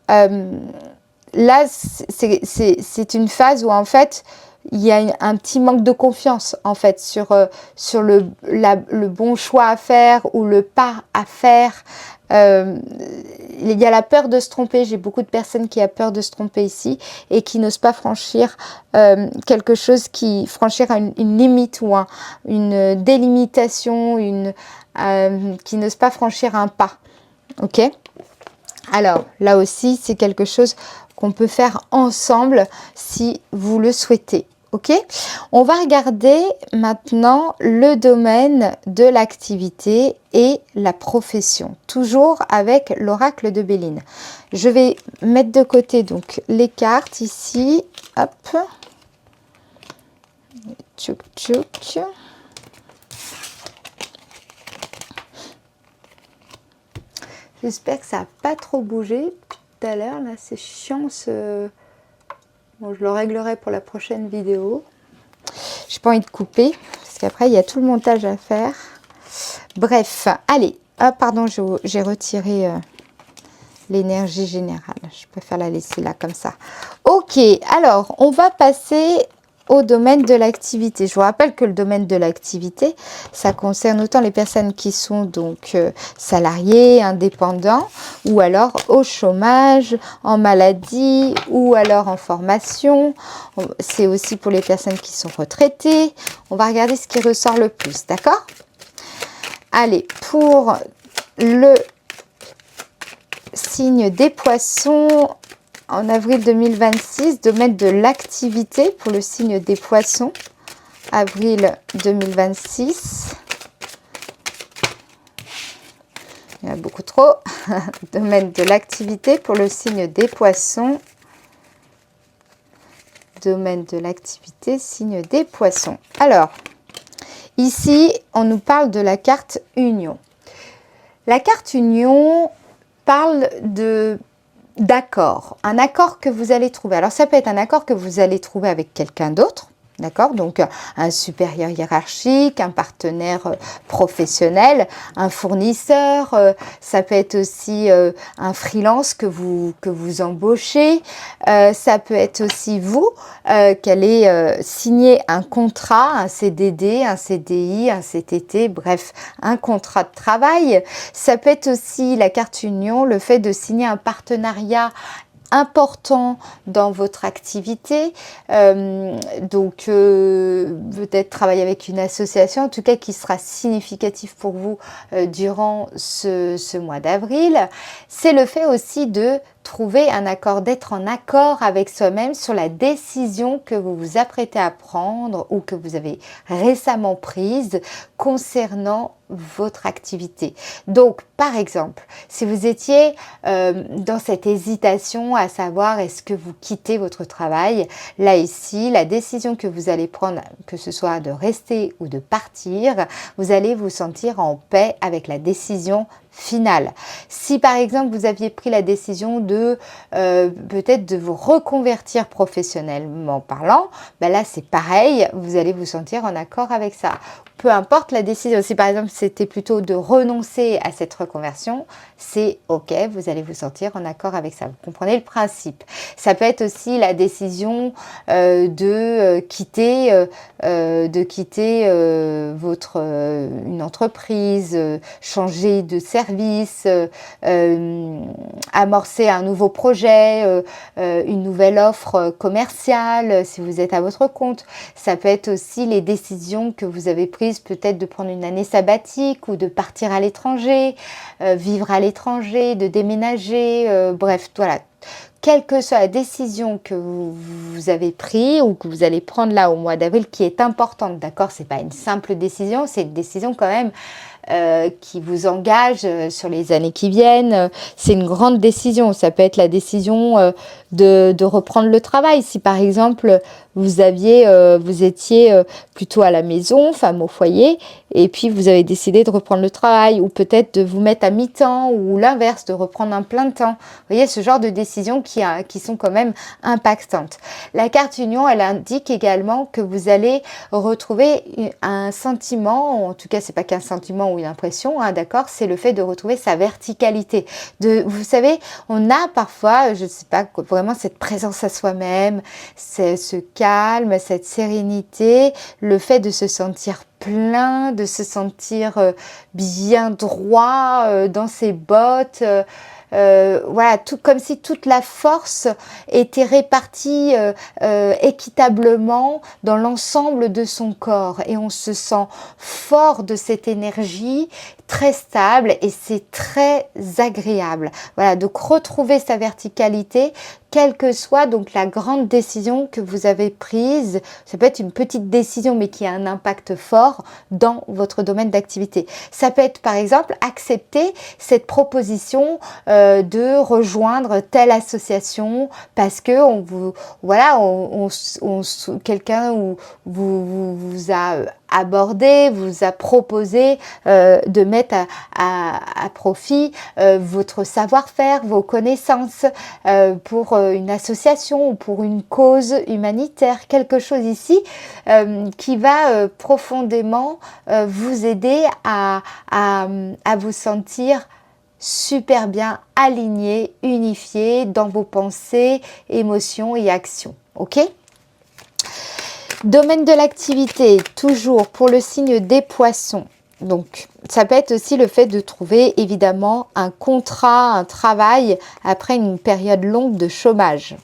S1: Là, c'est une phase où en fait, il y a un petit manque de confiance en fait sur le bon choix à faire ou le pas à faire. Il y a la peur de se tromper. J'ai beaucoup de personnes qui ont peur de se tromper ici et qui n'osent pas franchir quelque chose, franchir une limite ou une délimitation, qui n'osent pas franchir un pas. Ok? Alors là aussi, c'est quelque chose qu'on peut faire ensemble si vous le souhaitez. Ok, on va regarder maintenant le domaine de l'activité et la profession, toujours avec l'oracle de Béline. Je vais mettre de côté donc les cartes ici. Hop. Tchouk tchouk. J'espère que ça n'a pas trop bougé tout à l'heure. Là, c'est chiant ce... Bon, je le réglerai pour la prochaine vidéo. J'ai pas envie de couper, parce qu'après, il y a tout le montage à faire. Bref, allez. Ah, pardon, j'ai retiré l'énergie générale. Je préfère la laisser là, comme ça. Ok, alors, on va passer au domaine de l'activité. Je vous rappelle que le domaine de l'activité, ça concerne autant les personnes qui sont donc salariés, indépendants, ou alors au chômage, en maladie, ou alors en formation. C'est aussi pour les personnes qui sont retraitées. On va regarder ce qui ressort le plus, d'accord? Allez, pour le signe des poissons, en avril 2026, domaine de l'activité pour le signe des poissons, avril 2026. Il y en a beaucoup trop. Domaine de l'activité pour le signe des poissons. Domaine de l'activité, signe des poissons. Alors, ici, on nous parle de la carte Union. La carte Union parle de d'accord, un accord que vous allez trouver. Alors ça peut être un accord que vous allez trouver avec quelqu'un d'autre. D'accord, donc un supérieur hiérarchique, un partenaire professionnel, un fournisseur, ça peut être aussi un freelance que vous embauchez, ça peut être aussi vous qui allez signer un contrat, un CDD, un CDI, un CTT, bref, un contrat de travail. Ça peut être aussi la carte union, le fait de signer un partenariat important dans votre activité, donc peut-être travailler avec une association, en tout cas qui sera significatif pour vous durant ce mois d'avril. C'est le fait aussi de trouver un accord, d'être en accord avec soi-même sur la décision que vous vous apprêtez à prendre ou que vous avez récemment prise concernant votre activité. Donc, par exemple, si vous étiez dans cette hésitation à savoir est-ce que vous quittez votre travail, là ici, la décision que vous allez prendre, que ce soit de rester ou de partir, vous allez vous sentir en paix avec la décision finale. Si par exemple vous aviez pris la décision de peut-être de vous reconvertir professionnellement parlant, ben là c'est pareil, vous allez vous sentir en accord avec ça. Peu importe la décision, si par exemple c'était plutôt de renoncer à cette reconversion, c'est ok, vous allez vous sentir en accord avec ça. Vous comprenez le principe. Ça peut être aussi la décision de quitter votre une entreprise, changer de service, amorcer un nouveau projet, une nouvelle offre commerciale si vous êtes à votre compte. Ça peut être aussi les décisions que vous avez prises peut-être de prendre une année sabbatique ou de partir à l'étranger, vivre à l'étranger, de déménager, bref, voilà. Quelle que soit la décision que vous avez prise ou que vous allez prendre là au mois d'avril, qui est importante, d'accord, c'est pas une simple décision, c'est une décision quand même qui vous engage sur les années qui viennent. C'est une grande décision. Ça peut être la décision de reprendre le travail. Si par exemple vous étiez plutôt à la maison, femme au foyer, et puis vous avez décidé de reprendre le travail, ou peut-être de vous mettre à mi-temps, ou l'inverse, de reprendre un plein temps. Vous voyez, ce genre de décisions qui sont quand même impactantes. La carte union, elle indique également que vous allez retrouver un sentiment, en tout cas c'est pas qu'un sentiment ou une impression, hein, d'accord, c'est le fait de retrouver sa verticalité. Vous savez, on a parfois, je ne sais pas, vraiment cette présence à soi-même, ce calme, cette sérénité, le fait de se sentir plein, de se sentir bien droit dans ses bottes, voilà, tout comme si toute la force était répartie équitablement dans l'ensemble de son corps, et on se sent fort de cette énergie, très stable, et c'est très agréable. Voilà, donc retrouver sa verticalité, quelle que soit donc la grande décision que vous avez prise. Ça peut être une petite décision mais qui a un impact fort dans votre domaine d'activité. Ça peut être par exemple accepter cette proposition de rejoindre telle association parce que quelqu'un vous a abordé, vous a proposé de mettre à profit votre savoir-faire, vos connaissances pour une association ou pour une cause humanitaire, quelque chose ici qui va profondément vous aider à vous sentir super bien aligné, unifié dans vos pensées, émotions et actions. Ok ? Domaine de l'activité, toujours pour le signe des poissons. Donc, ça peut être aussi le fait de trouver évidemment un contrat, un travail après une période longue de chômage.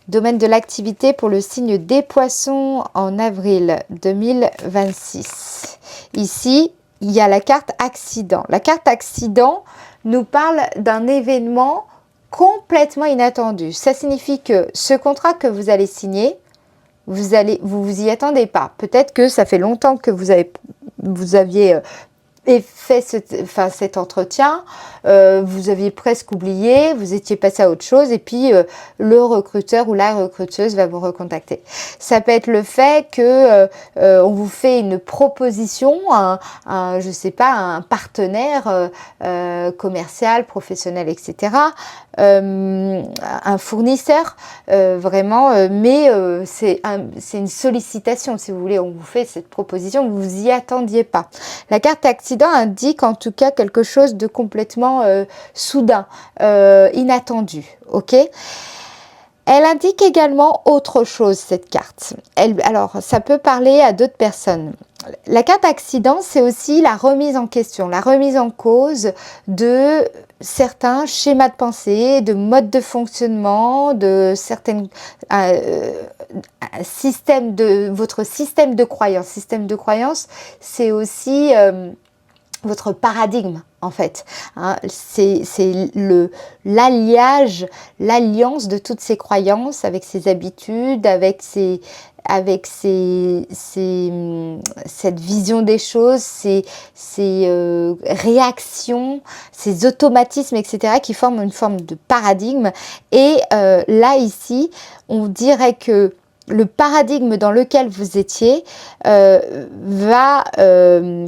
S1: Domaine de l'activité pour le signe des poissons en avril 2026. Ici, il y a la carte accident. La carte accident nous parle d'un événement complètement inattendu. Ça signifie que ce contrat que vous allez signer, vous y attendez pas. Peut-être que ça fait longtemps que vous aviez fait cet entretien, vous aviez presque oublié, vous étiez passé à autre chose et puis le recruteur ou la recruteuse va vous recontacter. Ça peut être le fait que on vous fait une proposition, je sais pas, un partenaire commercial, professionnel, etc. Un fournisseur, vraiment, mais c'est une sollicitation, si vous voulez, on vous fait cette proposition, vous vous y attendiez pas. La carte accident indique en tout cas quelque chose de complètement soudain, inattendu, ok? Elle indique également autre chose, cette carte. Alors, ça peut parler à d'autres personnes. La carte accident, c'est aussi la remise en question, la remise en cause de certains schémas de pensée, de modes de fonctionnement, de certaines votre système de croyance. Système de croyance, c'est aussi votre paradigme en fait, hein, c'est l'alliance de toutes ces croyances avec ses habitudes, avec cette vision des choses, ces réactions, ces automatismes, etc., qui forment une forme de paradigme. Et là, ici, on dirait que le paradigme dans lequel vous étiez va,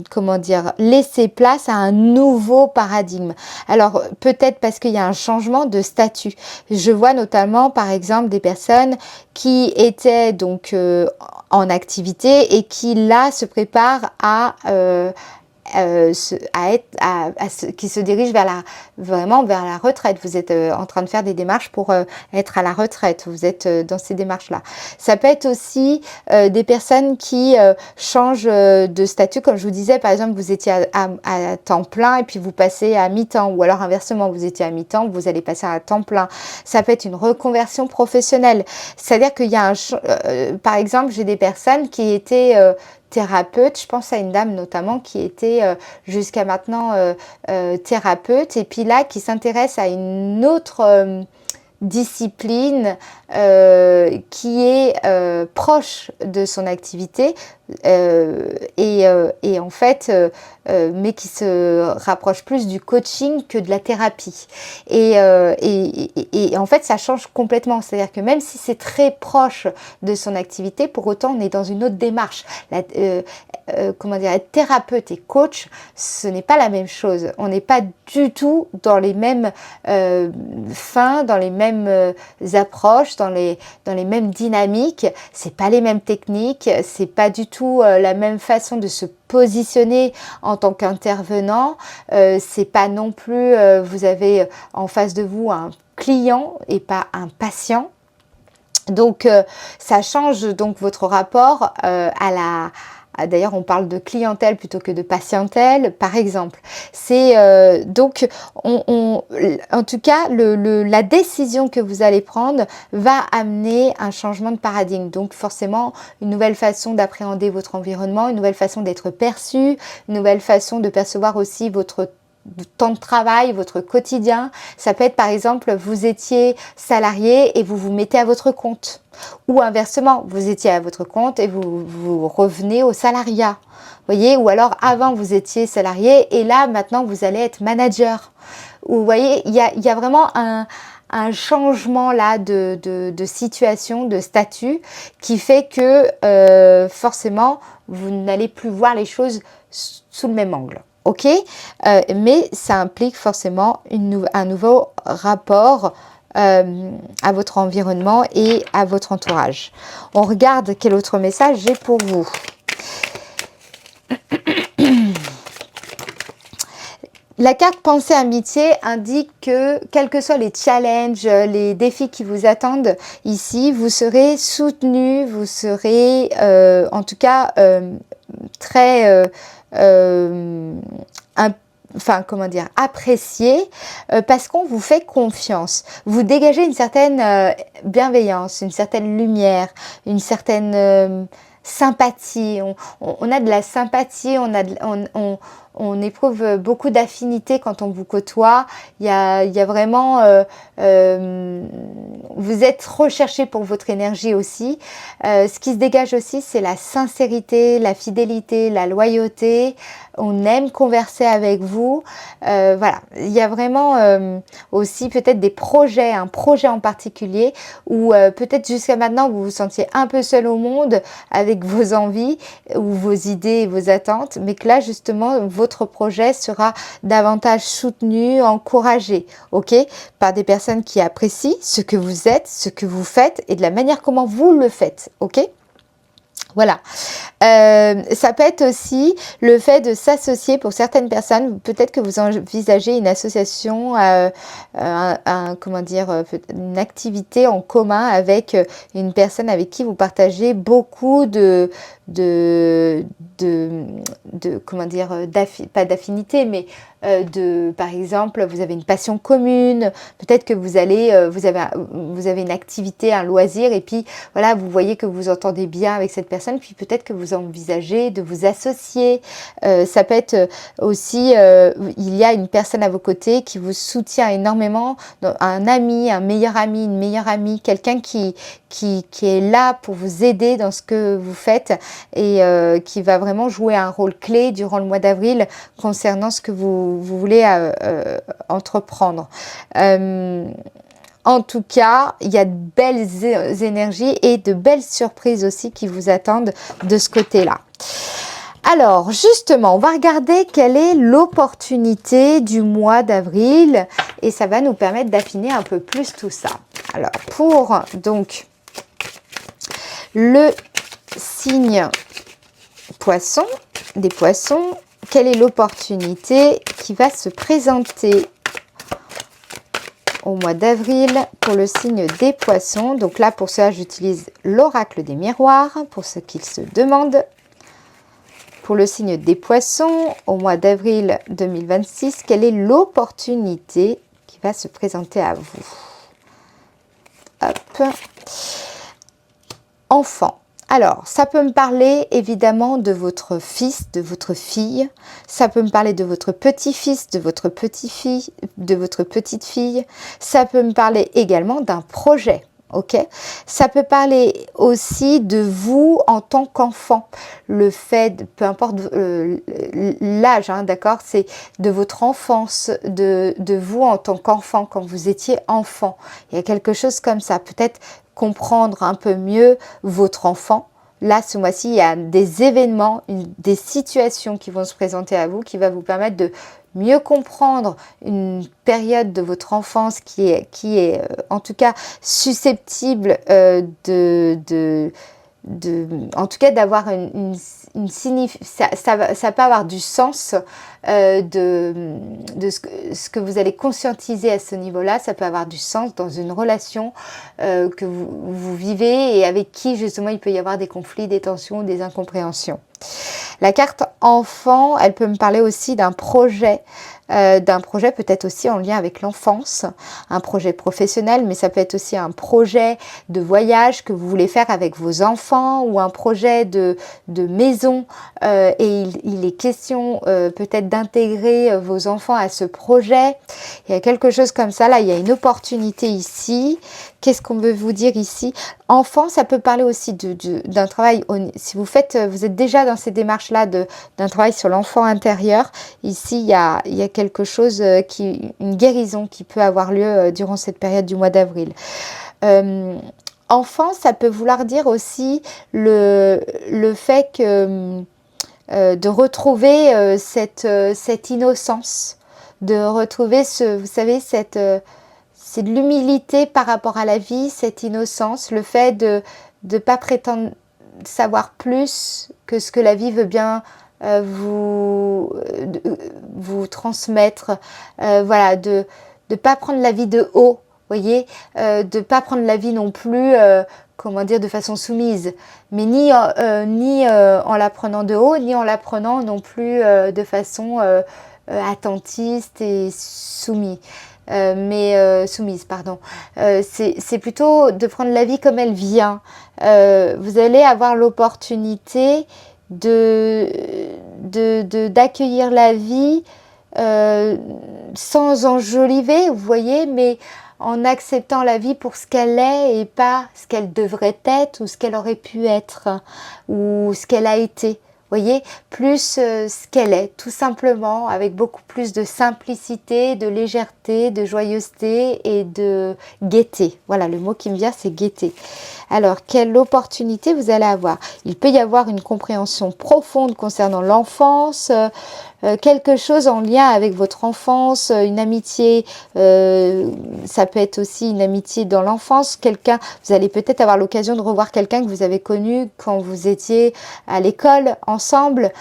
S1: comment dire, laisser place à un nouveau paradigme. Alors, peut-être parce qu'il y a un changement de statut. Je vois notamment, par exemple, des personnes qui étaient donc en activité et qui, là, se préparent qui se dirige vraiment vers la retraite. Vous êtes en train de faire des démarches pour être à la retraite. Vous êtes dans ces démarches-là. Ça peut être aussi des personnes qui changent de statut. Comme je vous disais, par exemple, vous étiez à temps plein et puis vous passez à mi-temps. Ou alors inversement, vous étiez à mi-temps, vous allez passer à temps plein. Ça peut être une reconversion professionnelle. C'est-à-dire qu'il y a par exemple, j'ai des personnes qui étaient thérapeute, je pense à une dame notamment qui était jusqu'à maintenant thérapeute et puis là qui s'intéresse à une autre discipline qui est proche de son activité et en fait mais qui se rapproche plus du coaching que de la thérapie et en fait ça change complètement, c'est-à-dire que même si c'est très proche de son activité, pour autant on est dans une autre démarche. Comment dire, être thérapeute et coach, ce n'est pas la même chose. On n'est pas du tout dans les mêmes fins, dans les mêmes approches, dans les mêmes dynamiques. C'est pas les mêmes techniques, c'est pas du tout la même façon de se positionner en tant qu'intervenant. C'est pas non plus, vous avez en face de vous un client et pas un patient. Donc ça change donc votre rapport d'ailleurs, on parle de clientèle plutôt que de patientèle, par exemple. C'est donc, en tout cas, la décision que vous allez prendre va amener un changement de paradigme. Donc, forcément, une nouvelle façon d'appréhender votre environnement, une nouvelle façon d'être perçu, une nouvelle façon de percevoir aussi votre temps de travail, votre quotidien. Ça peut être par exemple, vous étiez salarié et vous vous mettez à votre compte. Ou inversement, vous étiez à votre compte et vous revenez au salariat. Voyez, ou alors avant vous étiez salarié et là maintenant vous allez être manager. Ou vous voyez, il y a vraiment un changement là de situation, de statut qui fait que forcément vous n'allez plus voir les choses sous le même angle. Ok, mais ça implique forcément un nouveau rapport à votre environnement et à votre entourage. On regarde quel autre message j'ai pour vous. La carte pensée amitié indique que, quels que soient les challenges, les défis qui vous attendent ici, vous serez soutenu, vous serez en tout cas très comment dire, apprécié parce qu'on vous fait confiance. Vous dégagez une certaine bienveillance, une certaine lumière, une certaine sympathie. On a de la sympathie, on éprouve beaucoup d'affinité quand on vous côtoie. Il y a vraiment... vous êtes recherché pour votre énergie aussi. Ce qui se dégage aussi, c'est la sincérité, la fidélité, la loyauté. On aime converser avec vous. Voilà, il y a vraiment aussi peut-être des projets, un projet en particulier où peut-être jusqu'à maintenant vous vous sentiez un peu seul au monde avec vos envies ou vos idées et vos attentes, mais que là justement votre projet sera davantage soutenu, encouragé, ok, par des personnes qui apprécient ce que vous êtes, ce que vous faites et de la manière comment vous le faites, ok. Voilà, ça peut être aussi le fait de s'associer pour certaines personnes. Peut-être que vous envisagez une association, comment dire, une activité en commun avec une personne avec qui vous partagez beaucoup comment dire, pas d'affinité, mais par exemple, vous avez une passion commune, peut-être que vous avez une activité, un loisir, et puis voilà, vous voyez que vous entendez bien avec cette personne, puis peut-être que vous envisagez de vous associer. Ça peut être aussi, il y a une personne à vos côtés qui vous soutient énormément, un ami, un meilleur ami, une meilleure amie, quelqu'un qui est là pour vous aider dans ce que vous faites et qui va vraiment jouer un rôle clé durant le mois d'avril concernant ce que vous voulez entreprendre. En tout cas, il y a de belles énergies et de belles surprises aussi qui vous attendent de ce côté-là. Alors, justement, on va regarder quelle est l'opportunité du mois d'avril et ça va nous permettre d'affiner un peu plus tout ça. Alors, pour donc le signe poisson, des poissons, quelle est l'opportunité qui va se présenter au mois d'avril pour le signe des poissons? Donc là, pour cela, j'utilise l'oracle des miroirs pour ceux qui se demandent. Pour le signe des poissons, au mois d'avril 2026, quelle est l'opportunité qui va se présenter à vous? Hop. Enfant. Alors, ça peut me parler évidemment de votre fils, de votre fille. Ça peut me parler de votre petit-fils, de votre petite-fille, de votre petite-fille. Ça peut me parler également d'un projet. Ok, ça peut parler aussi de vous en tant qu'enfant. Le fait, peu importe l'âge, hein, d'accord, c'est de votre enfance, de vous en tant qu'enfant, quand vous étiez enfant. Il y a quelque chose comme ça. Peut-être comprendre un peu mieux votre enfant. Là, ce mois-ci, il y a des événements, des situations qui vont se présenter à vous, qui va vous permettre de mieux comprendre une période de votre enfance qui est en tout cas susceptible en tout cas d'avoir une signification, ça peut avoir du sens de ce que vous allez conscientiser à ce niveau-là, ça peut avoir du sens dans une relation que vous vivez et avec qui justement il peut y avoir des conflits, des tensions, des incompréhensions. La carte enfant, elle peut me parler aussi d'un projet peut-être aussi en lien avec l'enfance, un projet professionnel, mais ça peut être aussi un projet de voyage que vous voulez faire avec vos enfants ou un projet de maison et il est question peut-être d'intégrer vos enfants à ce projet. Il y a quelque chose comme ça, là il y a une opportunité ici. Qu'est-ce qu'on veut vous dire ici? Enfant, ça peut parler aussi d'un travail, si vous êtes déjà dans ces démarches-là d'un travail sur l'enfant intérieur, ici il y a quelque chose, une guérison qui peut avoir lieu durant cette période du mois d'avril. Enfant, ça peut vouloir dire aussi le fait que de retrouver cette innocence, de retrouver vous savez, c'est de l'humilité par rapport à la vie, cette innocence, le fait de ne pas prétendre savoir plus que ce que la vie veut bien vous transmettre. Voilà, de ne pas prendre la vie de haut, voyez, de ne pas prendre la vie non plus, comment dire, de façon soumise, mais ni en la prenant de haut, ni en la prenant non plus de façon attentiste et soumise. Soumise, pardon. C'est plutôt de prendre la vie comme elle vient. Vous allez avoir l'opportunité d'accueillir la vie sans enjoliver, vous voyez, mais en acceptant la vie pour ce qu'elle est et pas ce qu'elle devrait être ou ce qu'elle aurait pu être ou ce qu'elle a été. Voyez, plus ce qu'elle est, tout simplement, avec beaucoup plus de simplicité, de légèreté, de joyeuseté et de gaieté. Voilà, le mot qui me vient, c'est gaieté. Alors, quelle opportunité vous allez avoir? Il peut y avoir une compréhension profonde concernant l'enfance, quelque chose en lien avec votre enfance, une amitié, ça peut être aussi une amitié dans l'enfance, quelqu'un, vous allez peut-être avoir l'occasion de revoir quelqu'un que vous avez connu quand vous étiez à l'école ensemble,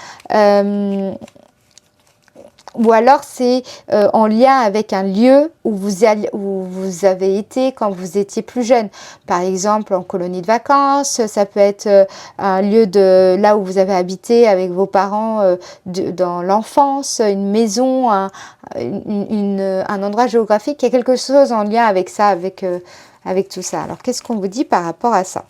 S1: ou alors c'est en lien avec un lieu où vous avez été quand vous étiez plus jeune. Par exemple, en colonie de vacances, ça peut être un lieu de là où vous avez habité avec vos parents dans l'enfance, une maison, un endroit géographique. Il y a quelque chose en lien avec ça, avec tout ça. Alors, qu'est-ce qu'on vous dit par rapport à ça?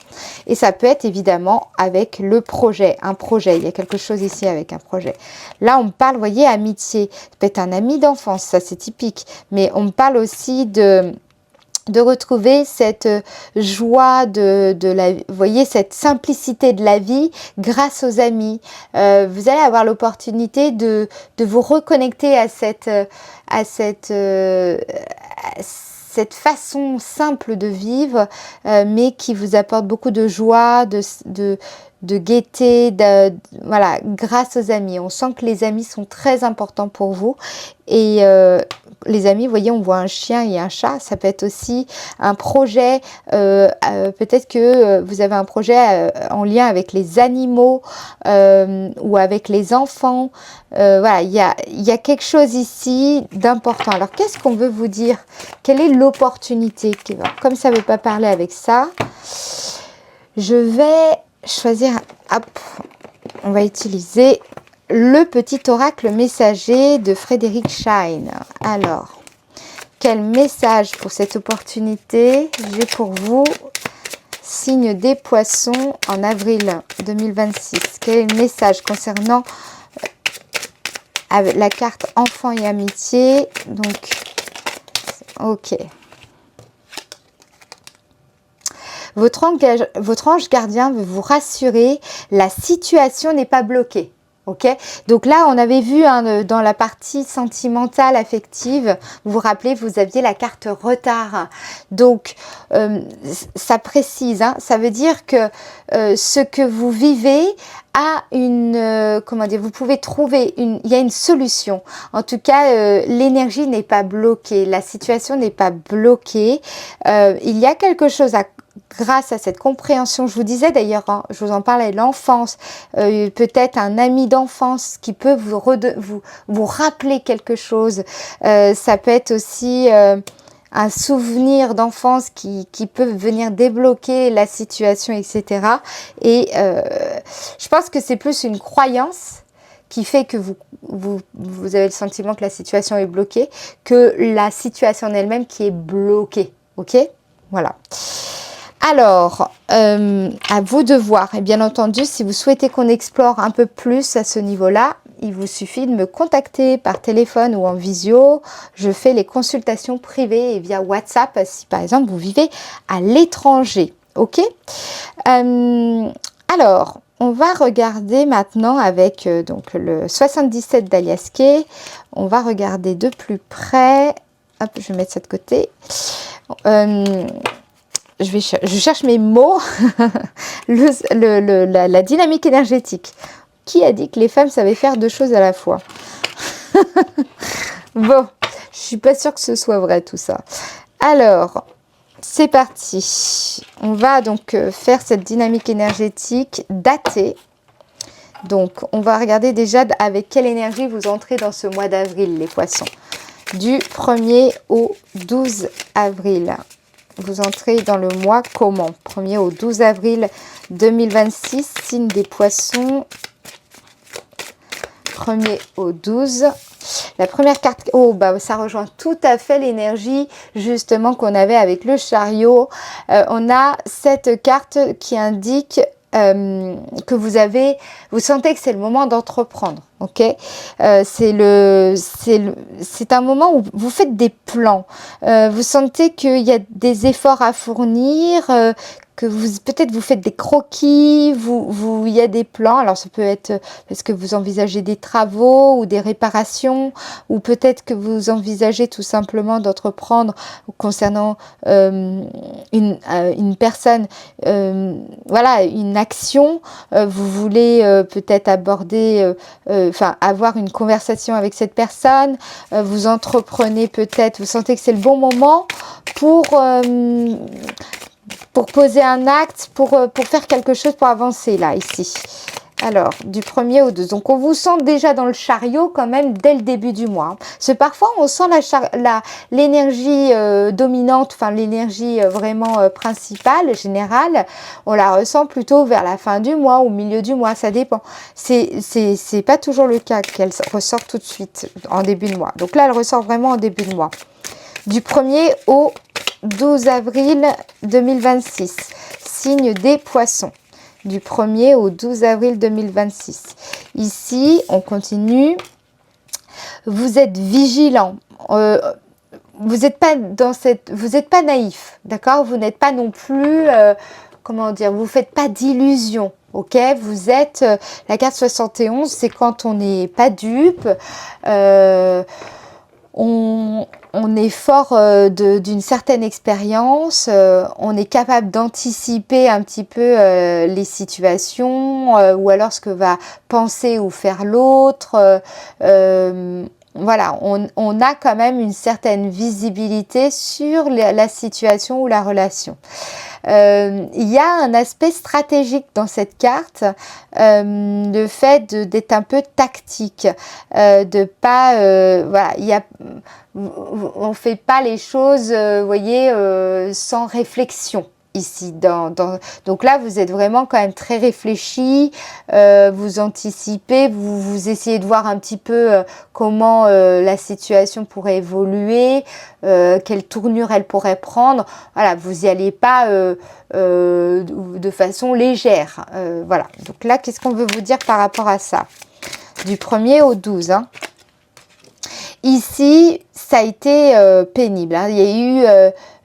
S1: Et ça peut être évidemment avec le projet, un projet. Il y a quelque chose ici avec un projet. Là, on me parle, vous voyez, amitié. Ça peut être un ami d'enfance, ça c'est typique. Mais on me parle aussi de retrouver cette joie vous voyez, cette simplicité de la vie grâce aux amis. Vous allez avoir l'opportunité de vous reconnecter à cette façon simple de vivre, mais qui vous apporte beaucoup de joie, de gaieté, voilà, grâce aux amis. On sent que les amis sont très importants pour vous. Et les amis, vous voyez, on voit un chien et un chat. Ça peut être aussi un projet, peut-être que vous avez un projet en lien avec les animaux ou avec les enfants. Voilà, il y a quelque chose ici d'important. Alors, qu'est-ce qu'on veut vous dire? Quelle est l'opportunité? Comme ça ne veut pas parler avec ça, je vais choisir, hop, on va utiliser le petit oracle messager de Frédéric Shine. Alors, quel message pour cette opportunité j'ai pour vous? Signe des poissons en avril 2026. Quel est le message concernant la carte enfant et amitié? Donc, ok. Votre ange gardien veut vous rassurer, la situation n'est pas bloquée. Ok, donc là, on avait vu dans la partie sentimentale, affective, vous vous rappelez, vous aviez la carte retard. Donc, ça précise, hein, ça veut dire que ce que vous vivez a comment dire, vous pouvez trouver il y a une solution. En tout cas, l'énergie n'est pas bloquée, la situation n'est pas bloquée. Il y a quelque chose grâce à cette compréhension, je vous disais d'ailleurs, hein, je vous en parlais, l'enfance, peut-être un ami d'enfance qui peut vous rappeler quelque chose. Ça peut être aussi un souvenir d'enfance qui peut venir débloquer la situation, etc. Et je pense que c'est plus une croyance qui fait que vous avez le sentiment que la situation est bloquée, que la situation en elle-même qui est bloquée. Ok? Voilà. Alors, à vous de voir. Et bien entendu, si vous souhaitez qu'on explore un peu plus à ce niveau-là, il vous suffit de me contacter par téléphone ou en visio. Je fais les consultations privées et via WhatsApp si par exemple vous vivez à l'étranger. Ok? Alors, on va regarder maintenant avec donc le 77 d'Alias Kay. On va regarder de plus près. Hop, je vais mettre ça de côté. Je cherche mes mots. La dynamique énergétique. Qui a dit que les femmes savaient faire deux choses à la fois? Bon, je suis pas sûre que ce soit vrai tout ça. Alors, c'est parti. On va donc faire cette dynamique énergétique datée. Donc, on va regarder déjà avec quelle énergie vous entrez dans ce mois d'avril, les poissons. Du 1er au 12 avril. Vous entrez dans le mois comment? 1er au 12 avril 2026, signe des poissons. 1er au 12. La première carte, oh bah ça rejoint tout à fait l'énergie justement qu'on avait avec le chariot. On a cette carte qui indique vous sentez que c'est le moment d'entreprendre, ok? C'est un moment où vous faites des plans, vous sentez qu'il y a des efforts à fournir, que peut-être vous faites des croquis, il y a des plans. Alors ça peut être parce que vous envisagez des travaux ou des réparations, ou peut-être que vous envisagez tout simplement d'entreprendre concernant une personne, voilà, une action. Vous voulez peut-être aborder, avoir une conversation avec cette personne. Vous entreprenez peut-être, vous sentez que c'est le bon moment pour poser un acte, pour faire quelque chose, pour avancer là, ici. Alors, du 1er au 2. Donc, on vous sent déjà dans le chariot quand même dès le début du mois. Parce que parfois, on sent l'énergie dominante, enfin l'énergie vraiment principale, générale. On la ressent plutôt vers la fin du mois, au milieu du mois, ça dépend. C'est pas toujours le cas qu'elle ressort tout de suite en début de mois. Donc là, elle ressort vraiment en début de mois. Du 1er au 12 avril 2026, signe des poissons. Du 1er au 12 avril 2026. Ici, on continue. Vous êtes vigilant. Vous n'êtes pas naïf, d'accord? Vous n'êtes pas non plus, comment dire, vous ne faites pas d'illusions. Ok, vous êtes, la carte 71, c'est quand on n'est pas dupe, on est fort d'une certaine expérience, on est capable d'anticiper un petit peu les situations ou alors ce que va penser ou faire l'autre. Voilà, on a quand même une certaine visibilité sur la situation ou la relation. Il y a un aspect stratégique dans cette carte, le fait d'être un peu tactique, de pas, voilà, on fait pas les choses, voyez, sans réflexion. Ici, donc là, vous êtes vraiment quand même très réfléchi, vous anticipez, vous essayez de voir un petit peu comment la situation pourrait évoluer, quelle tournure elle pourrait prendre. Voilà, vous n'y allez pas de façon légère. Voilà, donc là, qu'est-ce qu'on veut vous dire par rapport à ça? Du 1er au 12, hein. Ici, ça a été pénible, hein. Il y a eu,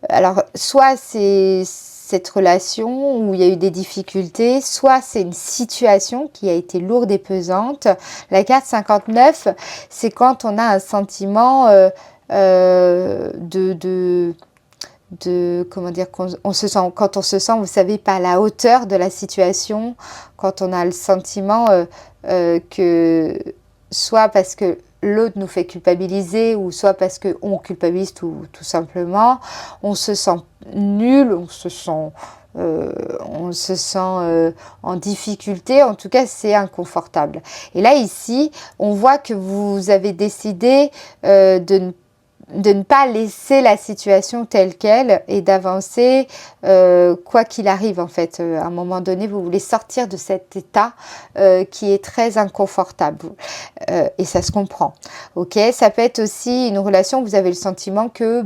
S1: alors, soit c'est cette relation où il y a eu des difficultés, soit c'est une situation qui a été lourde et pesante. La carte 59, c'est quand on a un sentiment comment dire, quand on se sent, vous savez, pas à la hauteur de la situation, quand on a le sentiment que soit parce que l'autre nous fait culpabiliser ou soit parce qu'on culpabilise tout simplement, on se sent nul, on se sent en difficulté, en tout cas c'est inconfortable. Et là ici, on voit que vous avez décidé de ne pas laisser la situation telle qu'elle et d'avancer quoi qu'il arrive en fait. À un moment donné, vous voulez sortir de cet état qui est très inconfortable et ça se comprend. Ok, ça peut être aussi une relation où vous avez le sentiment que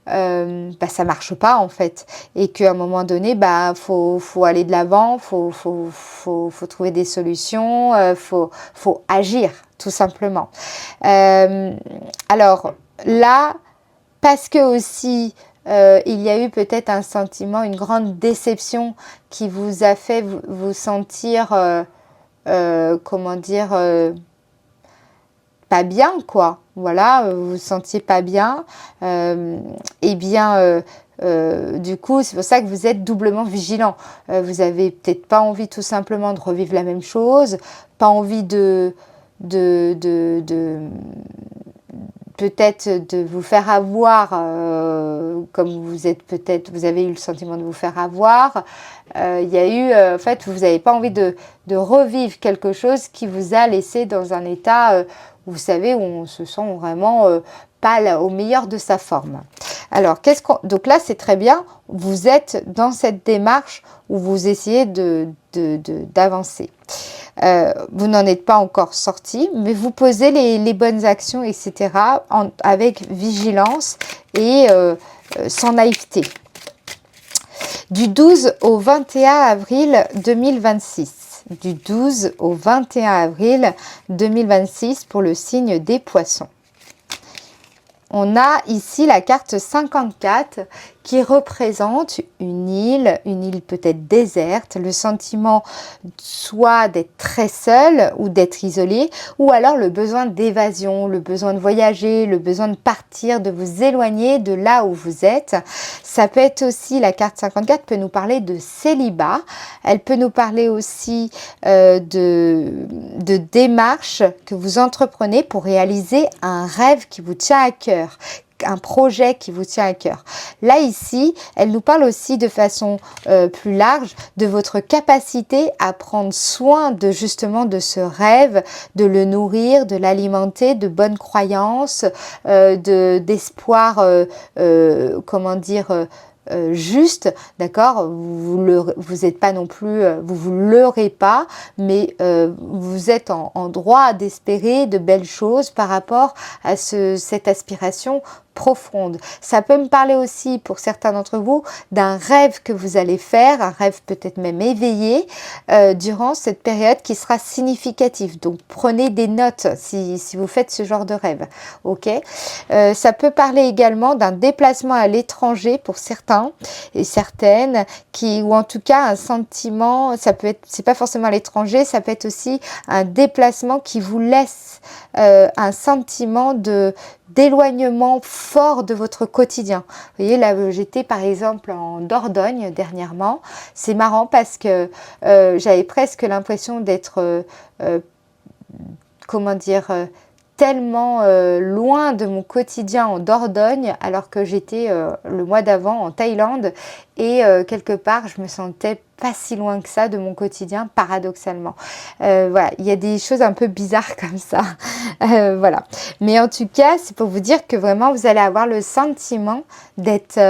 S1: ça marche pas en fait et qu'à un moment donné faut aller de l'avant, faut trouver des solutions, faut agir tout simplement. Alors là, parce que aussi il y a eu peut-être un sentiment, une grande déception qui vous a fait vous sentir, comment dire, pas bien, quoi. Voilà, vous vous sentiez pas bien. Eh bien, du coup, c'est pour ça que vous êtes doublement vigilant. Vous avez peut-être pas envie tout simplement de revivre la même chose, pas envie peut-être de vous faire avoir, comme vous avez eu le sentiment de vous faire avoir. Il y a eu, en fait, vous n'avez pas envie de revivre quelque chose qui vous a laissé dans un état, vous savez, où on se sent vraiment pas au meilleur de sa forme. Alors, donc là, c'est très bien, vous êtes dans cette démarche où vous essayez d'avancer. Vous n'en êtes pas encore sorti, mais vous posez les bonnes actions, etc., avec vigilance et sans naïveté. Du 12 au 21 avril 2026. Du 12 au 21 avril 2026 pour le signe des Poissons. On a ici la carte 54 qui représente une île peut-être déserte, le sentiment soit d'être très seul ou d'être isolé, ou alors le besoin d'évasion, le besoin de voyager, le besoin de partir, de vous éloigner de là où vous êtes. Ça peut être aussi, la carte 54 peut nous parler de célibat, elle peut nous parler aussi de démarches que vous entreprenez pour réaliser un rêve qui vous tient à cœur, un projet qui vous tient à cœur. Là ici, elle nous parle aussi de façon plus large de votre capacité à prendre soin de justement de ce rêve, de le nourrir, de l'alimenter, de bonnes croyances, d'espoir, comment dire, juste, d'accord, vous êtes pas non plus, vous leurrez pas, mais vous êtes en droit d'espérer de belles choses par rapport à cette aspiration profonde. Ça peut me parler aussi pour certains d'entre vous d'un rêve que vous allez faire, un rêve peut-être même éveillé durant cette période qui sera significative. Donc prenez des notes si vous faites ce genre de rêve. Ok. Ça peut parler également d'un déplacement à l'étranger pour certains et certaines ou en tout cas un sentiment. Ça peut être, c'est pas forcément à l'étranger, ça peut être aussi un déplacement qui vous laisse un sentiment d'éloignement fort de votre quotidien. Vous voyez, là, j'étais par exemple en Dordogne dernièrement. C'est marrant parce que j'avais presque l'impression d'être, comment dire, tellement loin de mon quotidien en Dordogne, alors que j'étais le mois d'avant en Thaïlande et quelque part, je me sentais pas si loin que ça de mon quotidien, paradoxalement. Voilà, il y a des choses un peu bizarres comme ça. Voilà. Mais en tout cas, c'est pour vous dire que vraiment, vous allez avoir le sentiment d'être...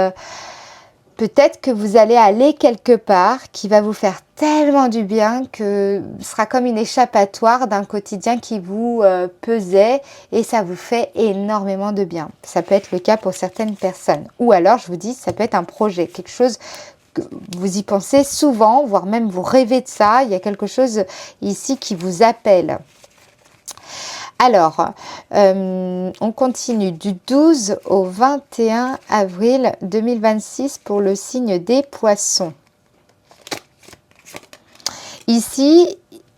S1: peut-être que vous allez aller quelque part qui va vous faire tellement du bien que ce sera comme une échappatoire d'un quotidien qui vous pesait et ça vous fait énormément de bien. Ça peut être le cas pour certaines personnes. Ou alors, je vous dis, ça peut être un projet, quelque chose que vous y pensez souvent, voire même vous rêvez de ça. Il y a quelque chose ici qui vous appelle. Alors, on continue du 12 au 21 avril 2026 pour le signe des Poissons. Ici,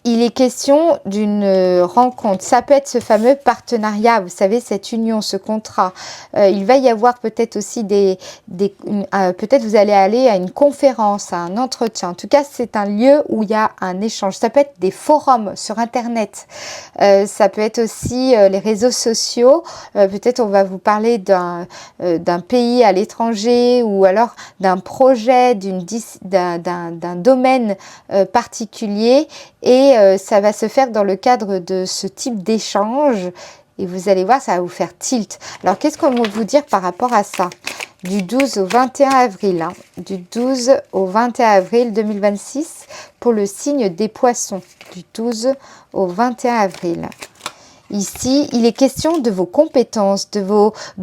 S1: il est question d'une rencontre. Ça peut être ce fameux partenariat, vous savez, cette union, ce contrat. Il va y avoir peut-être aussi peut-être vous allez aller à une conférence, à un entretien. En tout cas, c'est un lieu où il y a un échange. Ça peut être des forums sur Internet. Ça peut être aussi les réseaux sociaux. Peut-être on va vous parler d'un pays à l'étranger ou alors d'un projet, d'un domaine particulier. Et ça va se faire dans le cadre de ce type d'échange. Et vous allez voir, ça va vous faire tilt. Alors, qu'est-ce qu'on va vous dire par rapport à ça? Du 12 au 21 avril. Hein. Du 12 au 21 avril 2026 pour le signe des Poissons. Du 12 au 21 avril. Ici, il est question de vos compétences, de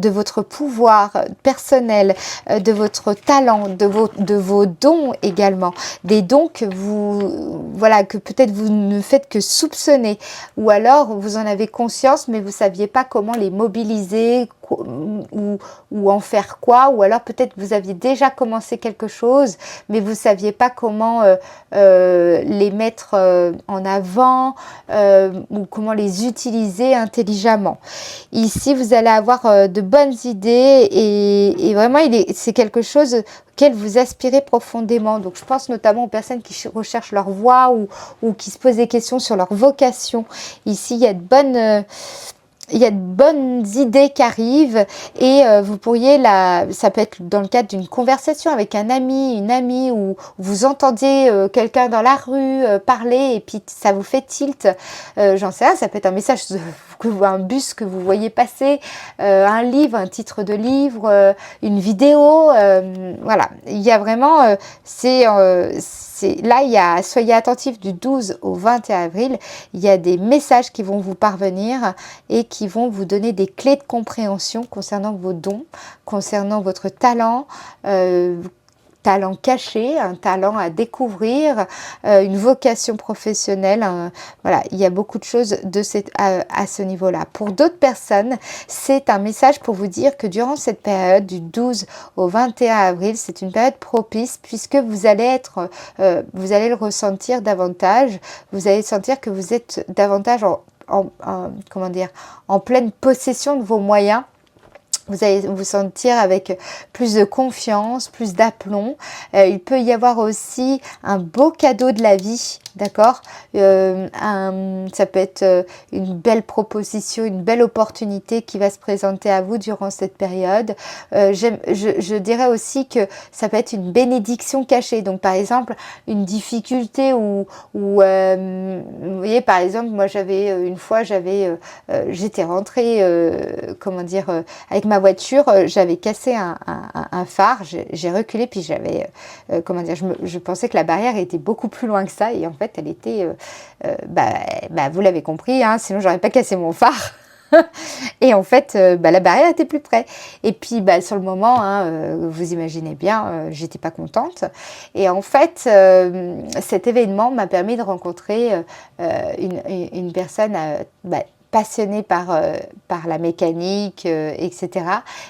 S1: votre pouvoir personnel, de votre talent, de vos dons également. Des dons que que peut-être vous ne faites que soupçonner. Ou alors, vous en avez conscience, mais vous ne saviez pas comment les mobiliser ou en faire quoi. Ou alors, peut-être vous aviez déjà commencé quelque chose, mais vous ne saviez pas comment les mettre en avant ou comment les utiliser intelligemment. Ici, vous allez avoir de bonnes idées et vraiment, c'est quelque chose auquel vous aspirez profondément. Donc, je pense notamment aux personnes qui recherchent leur voie ou qui se posent des questions sur leur vocation. Ici, il y a de bonnes idées qui arrivent et vous pourriez, ça peut être dans le cadre d'une conversation avec un ami, une amie, ou vous entendiez quelqu'un dans la rue parler et puis ça vous fait tilt. J'en sais rien, ça peut être un message, un bus que vous voyez passer, un livre, un titre de livre, une vidéo. Voilà, il y a vraiment, là, soyez attentifs du 12 au 21 avril, il y a des messages qui vont vous parvenir et qui vont vous donner des clés de compréhension concernant vos dons, concernant votre talent, talent caché, un talent à découvrir, une vocation professionnelle. Voilà, il y a beaucoup de choses à ce niveau-là. Pour d'autres personnes, c'est un message pour vous dire que durant cette période du 12 au 21 avril, c'est une période propice puisque vous allez le ressentir davantage. Vous allez sentir que vous êtes davantage comment dire, en pleine possession de vos moyens. Vous allez vous sentir avec plus de confiance, plus d'aplomb. Il peut y avoir aussi un beau cadeau de la vie, d'accord, ça peut être une belle proposition, une belle opportunité qui va se présenter à vous durant cette période. Je dirais aussi que ça peut être une bénédiction cachée. Donc par exemple, une difficulté ou vous voyez, par exemple, moi j'étais rentrée, comment dire, avec ma voiture, j'avais cassé un phare, j'ai reculé, puis comment dire, je pensais que la barrière était beaucoup plus loin que ça, et en fait elle était, vous l'avez compris, hein, sinon j'aurais pas cassé mon phare. Et en fait, la barrière était plus près. Et puis, sur le moment, hein, vous imaginez bien, j'étais pas contente. Et en fait, cet événement m'a permis de rencontrer une personne passionnée par la mécanique, etc.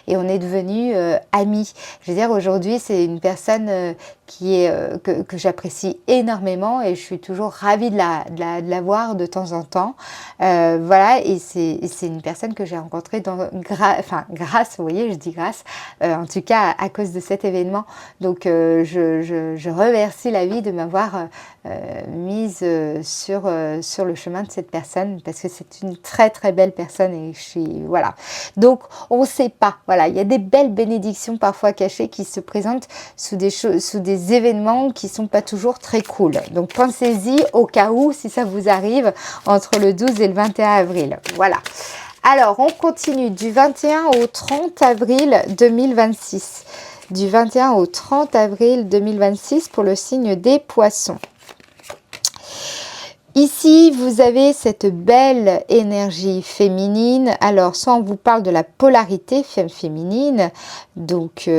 S1: Et on est devenus amis. Je veux dire, aujourd'hui, c'est une personne que j'apprécie énormément et je suis toujours ravie de la voir de temps en temps. Voilà, et c'est une personne que j'ai rencontrée grâce, vous voyez, je dis grâce, en tout cas à cause de cet événement. Donc, je remercie la vie de m'avoir mise sur le chemin de cette personne parce que c'est une très très belle personne et voilà. Donc, on ne sait pas, voilà, il y a des belles bénédictions parfois cachées qui se présentent sous des événements qui sont pas toujours très cool. Donc pensez-y au cas où, si ça vous arrive entre le 12 et le 21 avril. Voilà. Alors, on continue du 21 au 30 avril 2026. Du 21 au 30 avril 2026 pour le signe des Poissons. Ici, vous avez cette belle énergie féminine. Alors, soit on vous parle de la polarité féminine, donc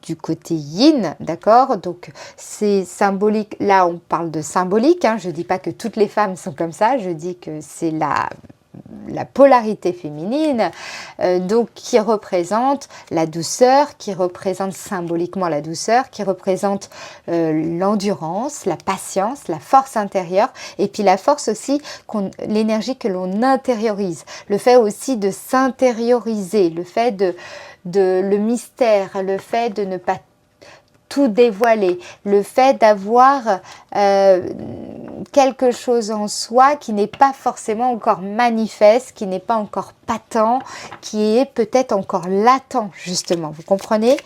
S1: du côté yin, d'accord? Donc, c'est symbolique. Là, on parle de symbolique. Hein. Je ne dis pas que toutes les femmes sont comme ça. Je dis que c'est la polarité féminine, donc qui représente la douceur, qui représente symboliquement la douceur, qui représente l'endurance, la patience, la force intérieure, et puis la force aussi, l'énergie que l'on intériorise, le fait aussi de s'intérioriser, le fait le mystère, le fait de ne pas tout dévoiler, le fait d'avoir quelque chose en soi qui n'est pas forcément encore manifeste, qui n'est pas encore patent, qui est peut-être encore latent, justement, vous comprenez?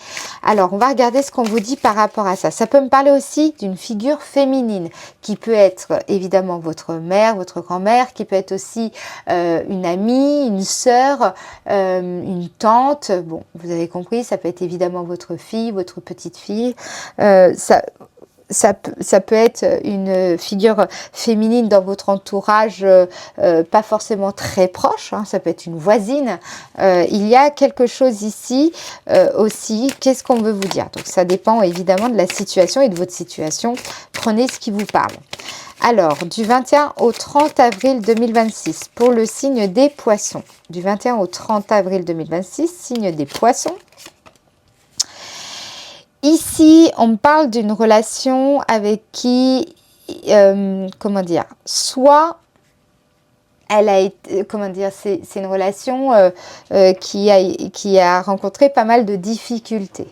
S1: Alors, on va regarder ce qu'on vous dit par rapport à ça. Ça peut me parler aussi d'une figure féminine, qui peut être évidemment votre mère, votre grand-mère, qui peut être aussi une amie, une sœur, une tante. Bon, vous avez compris, ça peut être évidemment votre fille, votre petite fille. Ça peut être une figure féminine dans votre entourage, pas forcément très proche, hein, ça peut être une voisine. Il y a quelque chose ici aussi, qu'est-ce qu'on veut vous dire? Donc ça dépend évidemment de la situation et de votre situation. Prenez ce qui vous parle. Alors, du 21 au 30 avril 2026, pour le signe des Poissons. Du 21 au 30 avril 2026, signe des Poissons. Ici, on me parle d'une relation avec qui, comment dire, soit elle a été, comment dire, c'est une relation qui a rencontré pas mal de difficultés.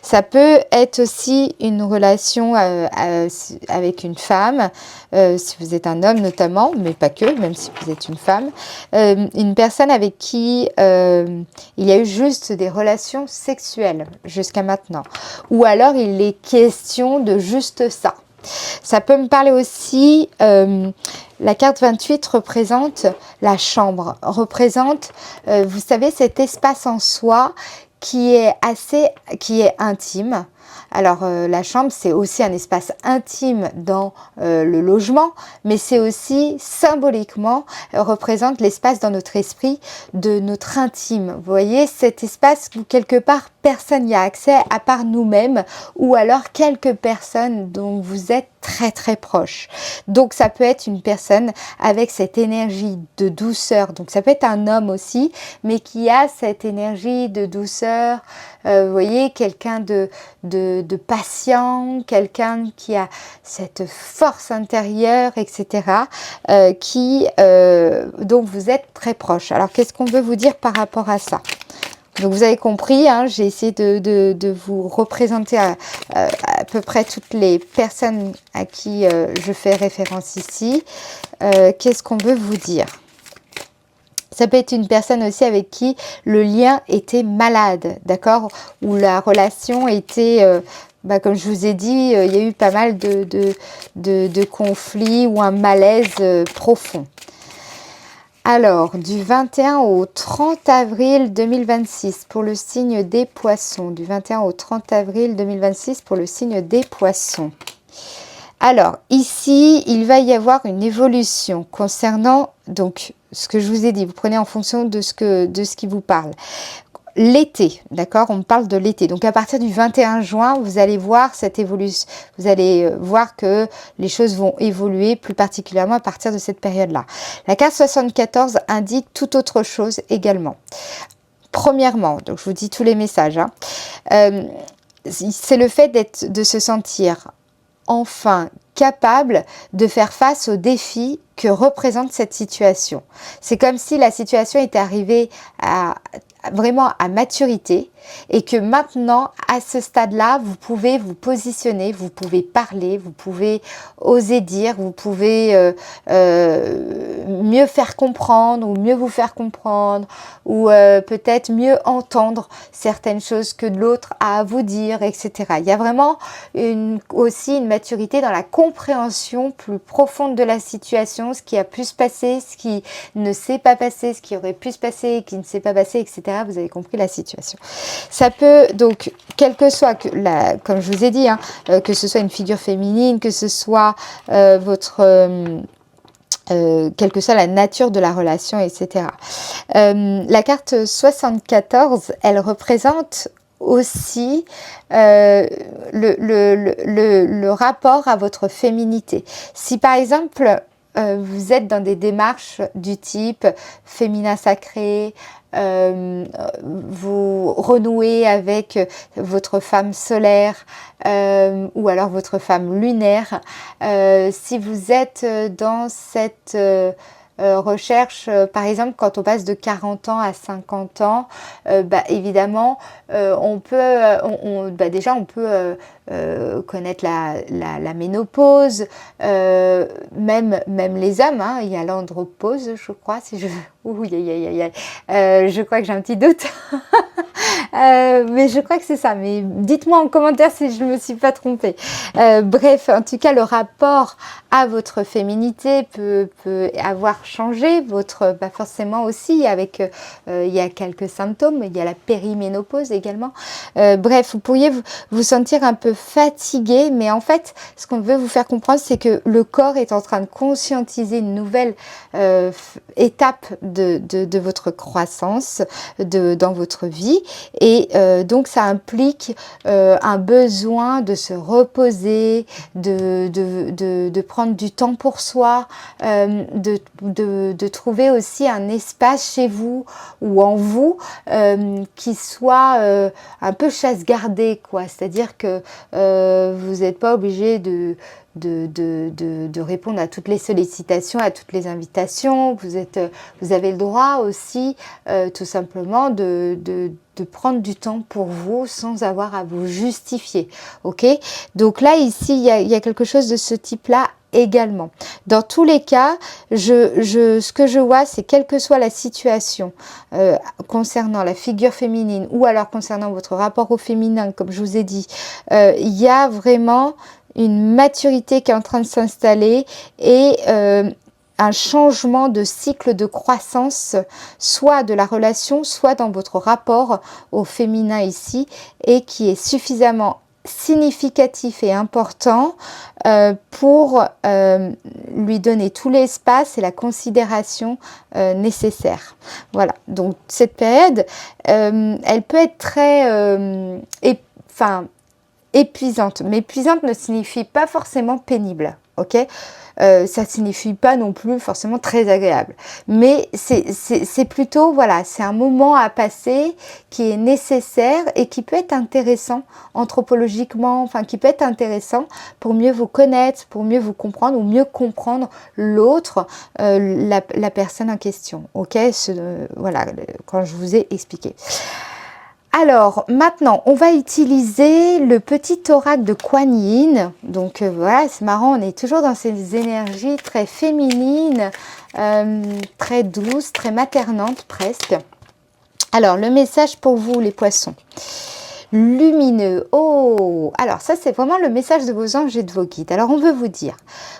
S1: Ça peut être aussi une relation avec une femme, si vous êtes un homme notamment, mais pas que, même si vous êtes une femme. Une personne avec qui il y a eu juste des relations sexuelles jusqu'à maintenant. Ou alors il est question de juste ça. Ça peut me parler aussi, la carte 28 représente la chambre, représente, vous savez, cet espace en soi qui est intime. Alors la chambre, c'est aussi un espace intime dans le logement, mais c'est aussi symboliquement représente l'espace dans notre esprit de notre intime. Vous voyez, cet espace où quelque part personne n'y a accès à part nous-mêmes, ou alors quelques personnes dont vous êtes très très proche. Donc ça peut être une personne avec cette énergie de douceur, donc ça peut être un homme aussi, mais qui a cette énergie de douceur, vous voyez, quelqu'un de patient, quelqu'un qui a cette force intérieure, etc., dont vous êtes très proche. Alors qu'est-ce qu'on veut vous dire par rapport à ça? Donc vous avez compris, hein, j'ai essayé de vous représenter à peu près toutes les personnes à qui je fais référence ici. Qu'est-ce qu'on veut vous dire? Ça peut être une personne aussi avec qui le lien était malade, d'accord? Ou la relation était, comme je vous ai dit, il y a eu pas mal de conflits ou un malaise profond. Alors, du 21 au 30 avril 2026 pour le signe des poissons. Du 21 au 30 avril 2026 pour le signe des poissons. Alors, ici, il va y avoir une évolution concernant, donc, ce que je vous ai dit. Vous prenez en fonction de ce qui vous parle. L'été, d'accord? On parle de l'été. Donc, à partir du 21 juin, vous allez voir cette évolution. Vous allez voir que les choses vont évoluer, plus particulièrement à partir de cette période-là. La carte 74 indique tout autre chose également. Premièrement, donc je vous dis tous les messages, hein, c'est le fait de se sentir enfin capable de faire face aux défis que représente cette situation. C'est comme si la situation était arrivée vraiment à maturité et que maintenant, à ce stade-là, vous pouvez vous positionner, vous pouvez parler, vous pouvez oser dire, vous pouvez mieux faire comprendre ou mieux vous faire comprendre ou peut-être mieux entendre certaines choses que l'autre a à vous dire, etc. Il y a vraiment aussi une maturité dans la compréhension plus profonde de la situation, ce qui a pu se passer, ce qui ne s'est pas passé, ce qui aurait pu se passer, qui ne s'est pas passé, etc. Vous avez compris la situation. Ça peut donc, quel que soit, comme je vous ai dit, hein, que ce soit une figure féminine, que ce soit quelle que soit la nature de la relation, etc. La carte 74, elle représente aussi le rapport à votre féminité. Si par exemple, vous êtes dans des démarches du type féminin sacré, vous renouez avec votre femme solaire ou alors votre femme lunaire, si vous êtes dans cette recherche, par exemple, quand on passe de 40 ans à 50 ans, évidemment, on peut, déjà, on peut connaître la ménopause, même les hommes, hein, il y a l'andropause, je crois, si je... je crois que j'ai un petit doute. Mais je crois que c'est ça. Mais dites-moi en commentaire si je ne me suis pas trompée. Bref, en tout cas, le rapport à votre féminité peut avoir changé. Forcément aussi, avec il y a quelques symptômes. Il y a la périménopause également. Bref, vous pourriez vous sentir un peu fatigué. Mais en fait, ce qu'on veut vous faire comprendre, c'est que le corps est en train de conscientiser une nouvelle étape de votre croissance dans votre vie. Et donc ça implique un besoin de se reposer, de prendre du temps pour soi, de trouver aussi un espace chez vous ou en vous qui soit un peu chasse gardée, quoi. C'est-à-dire que vous n'êtes pas obligé de répondre à toutes les sollicitations, à toutes les invitations. Vous avez le droit aussi tout simplement de prendre du temps pour vous sans avoir à vous justifier. Ok? Donc là, ici, il y a quelque chose de ce type-là également. Dans tous les cas, ce que je vois, c'est quelle que soit la situation concernant la figure féminine ou alors concernant votre rapport au féminin, comme je vous ai dit, il y a vraiment une maturité qui est en train de s'installer et un changement de cycle de croissance, soit de la relation, soit dans votre rapport au féminin ici, et qui est suffisamment significatif et important pour lui donner tout l'espace et la considération nécessaire. Voilà, donc cette période, elle peut être très épuisante, mais épuisante ne signifie pas forcément pénible, ok? Ça signifie pas non plus forcément très agréable, mais c'est plutôt, voilà, c'est un moment à passer qui est nécessaire et qui peut être intéressant anthropologiquement, enfin qui peut être intéressant pour mieux vous connaître, pour mieux vous comprendre ou mieux comprendre l'autre, la personne en question, ok? Voilà, quand je vous ai expliqué. Alors, maintenant, on va utiliser le petit oracle de Kuan Yin. Donc, voilà, c'est marrant, on est toujours dans ces énergies très féminines, très douces, très maternantes presque. Alors, le message pour vous, les poissons. Lumineux. Oh! Alors, ça, c'est vraiment le message de vos anges et de vos guides. Alors, on veut vous dire,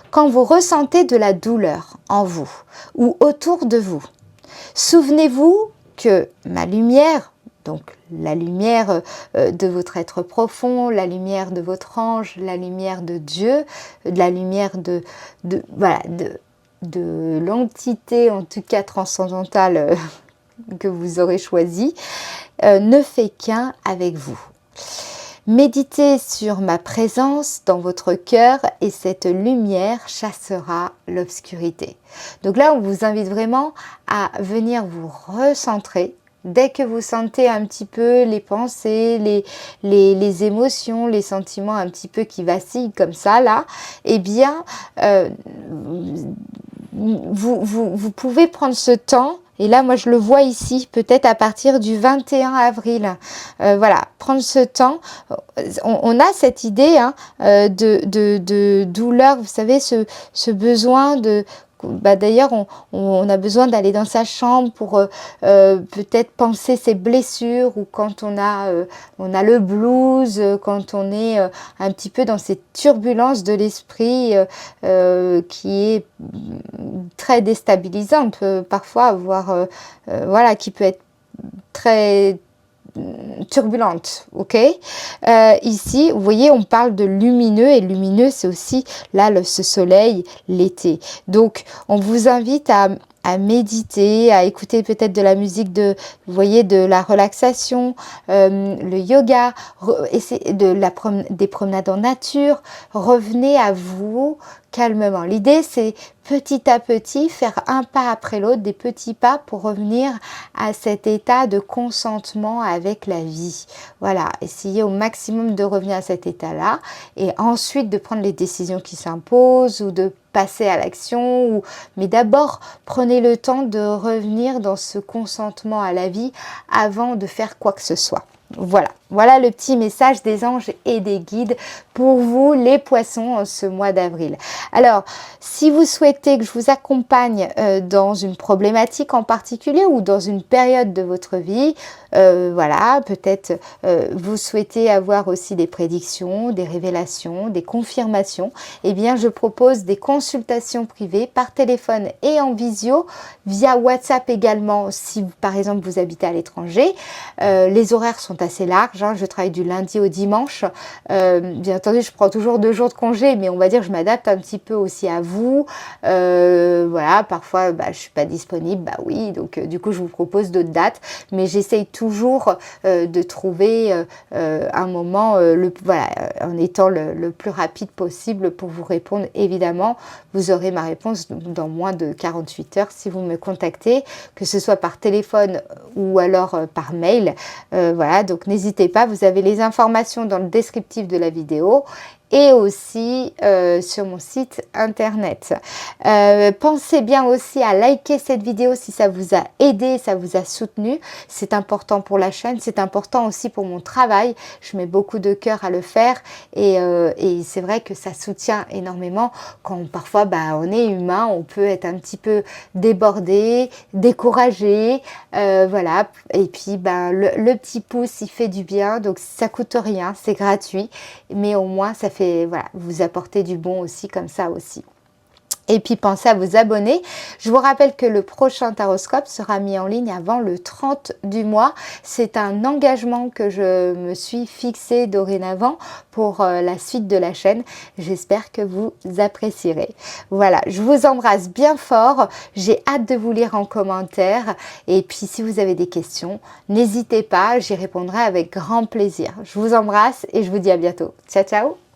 S1: quand vous ressentez de la douleur en vous ou autour de vous, souvenez-vous que ma lumière, donc la lumière de votre être profond, la lumière de votre ange, la lumière de Dieu, la lumière de l'entité, en tout cas transcendantale, que vous aurez choisie, ne fait qu'un avec vous. Méditez sur ma présence dans votre cœur et cette lumière chassera l'obscurité. Donc là, on vous invite vraiment à venir vous recentrer. Dès que vous sentez un petit peu les pensées, les émotions, les sentiments un petit peu qui vacillent comme ça, là, eh bien, vous pouvez prendre ce temps. Et là, moi, je le vois ici, peut-être à partir du 21 avril. Voilà, prendre ce temps. On a cette idée de douleur, vous savez, ce besoin de... d'ailleurs, on a besoin d'aller dans sa chambre pour peut-être penser ses blessures, ou quand on a le blues, quand on est un petit peu dans cette turbulence de l'esprit qui est très déstabilisante parfois, voire voilà, qui peut être très turbulente, ok. Ici, vous voyez, on parle de lumineux, et lumineux, c'est aussi là ce soleil l'été. Donc, on vous invite à méditer, à écouter peut-être de la musique vous voyez, de la relaxation, le yoga, des promenades en nature. Revenez à vous calmement. L'idée, c'est petit à petit faire un pas après l'autre, des petits pas pour revenir à cet état de consentement avec la vie. Voilà, essayez au maximum de revenir à cet état-là, et ensuite de prendre les décisions qui s'imposent ou de passer à l'action. Mais d'abord, prenez le temps de revenir dans ce consentement à la vie avant de faire quoi que ce soit. Voilà le petit message des anges et des guides pour vous, les poissons, en ce mois d'avril. Alors, si vous souhaitez que je vous accompagne dans une problématique en particulier ou dans une période de votre vie, voilà, peut-être vous souhaitez avoir aussi des prédictions, des révélations, des confirmations, eh bien, je propose des consultations privées par téléphone et en visio, via WhatsApp également, si par exemple vous habitez à l'étranger. Les horaires sont assez larges, hein, je travaille du lundi au dimanche. Bien entendu, je prends toujours 2 jours de congé, mais on va dire que je m'adapte un petit peu aussi à vous. Voilà, parfois je ne suis pas disponible, bah oui, donc du coup je vous propose d'autres dates, mais j'essaye toujours de trouver un moment, voilà, en étant le plus rapide possible pour vous répondre. Évidemment, vous aurez ma réponse dans moins de 48 heures si vous me contactez, que ce soit par téléphone ou alors par mail. Voilà, donc n'hésitez pas, vous avez les informations dans le descriptif de la vidéo et aussi sur mon site internet. Pensez bien aussi à liker cette vidéo si ça vous a aidé, ça vous a soutenu. C'est important pour la chaîne, c'est important aussi pour mon travail. Je mets beaucoup de cœur à le faire, et c'est vrai que ça soutient énormément quand parfois on est humain, on peut être un petit peu débordé, découragé, voilà. Et puis le petit pouce, il fait du bien, donc ça coûte rien, c'est gratuit, mais au moins ça fait, voilà, vous apportez du bon aussi comme ça aussi. Et puis pensez à vous abonner. Je vous rappelle que le prochain Taroscope sera mis en ligne avant le 30 du mois. C'est un engagement que je me suis fixé dorénavant pour la suite de la chaîne. J'espère que vous apprécierez. Voilà, je vous embrasse bien fort. J'ai hâte de vous lire en commentaire. Et puis si vous avez des questions, n'hésitez pas, j'y répondrai avec grand plaisir. Je vous embrasse et je vous dis à bientôt. Ciao, ciao!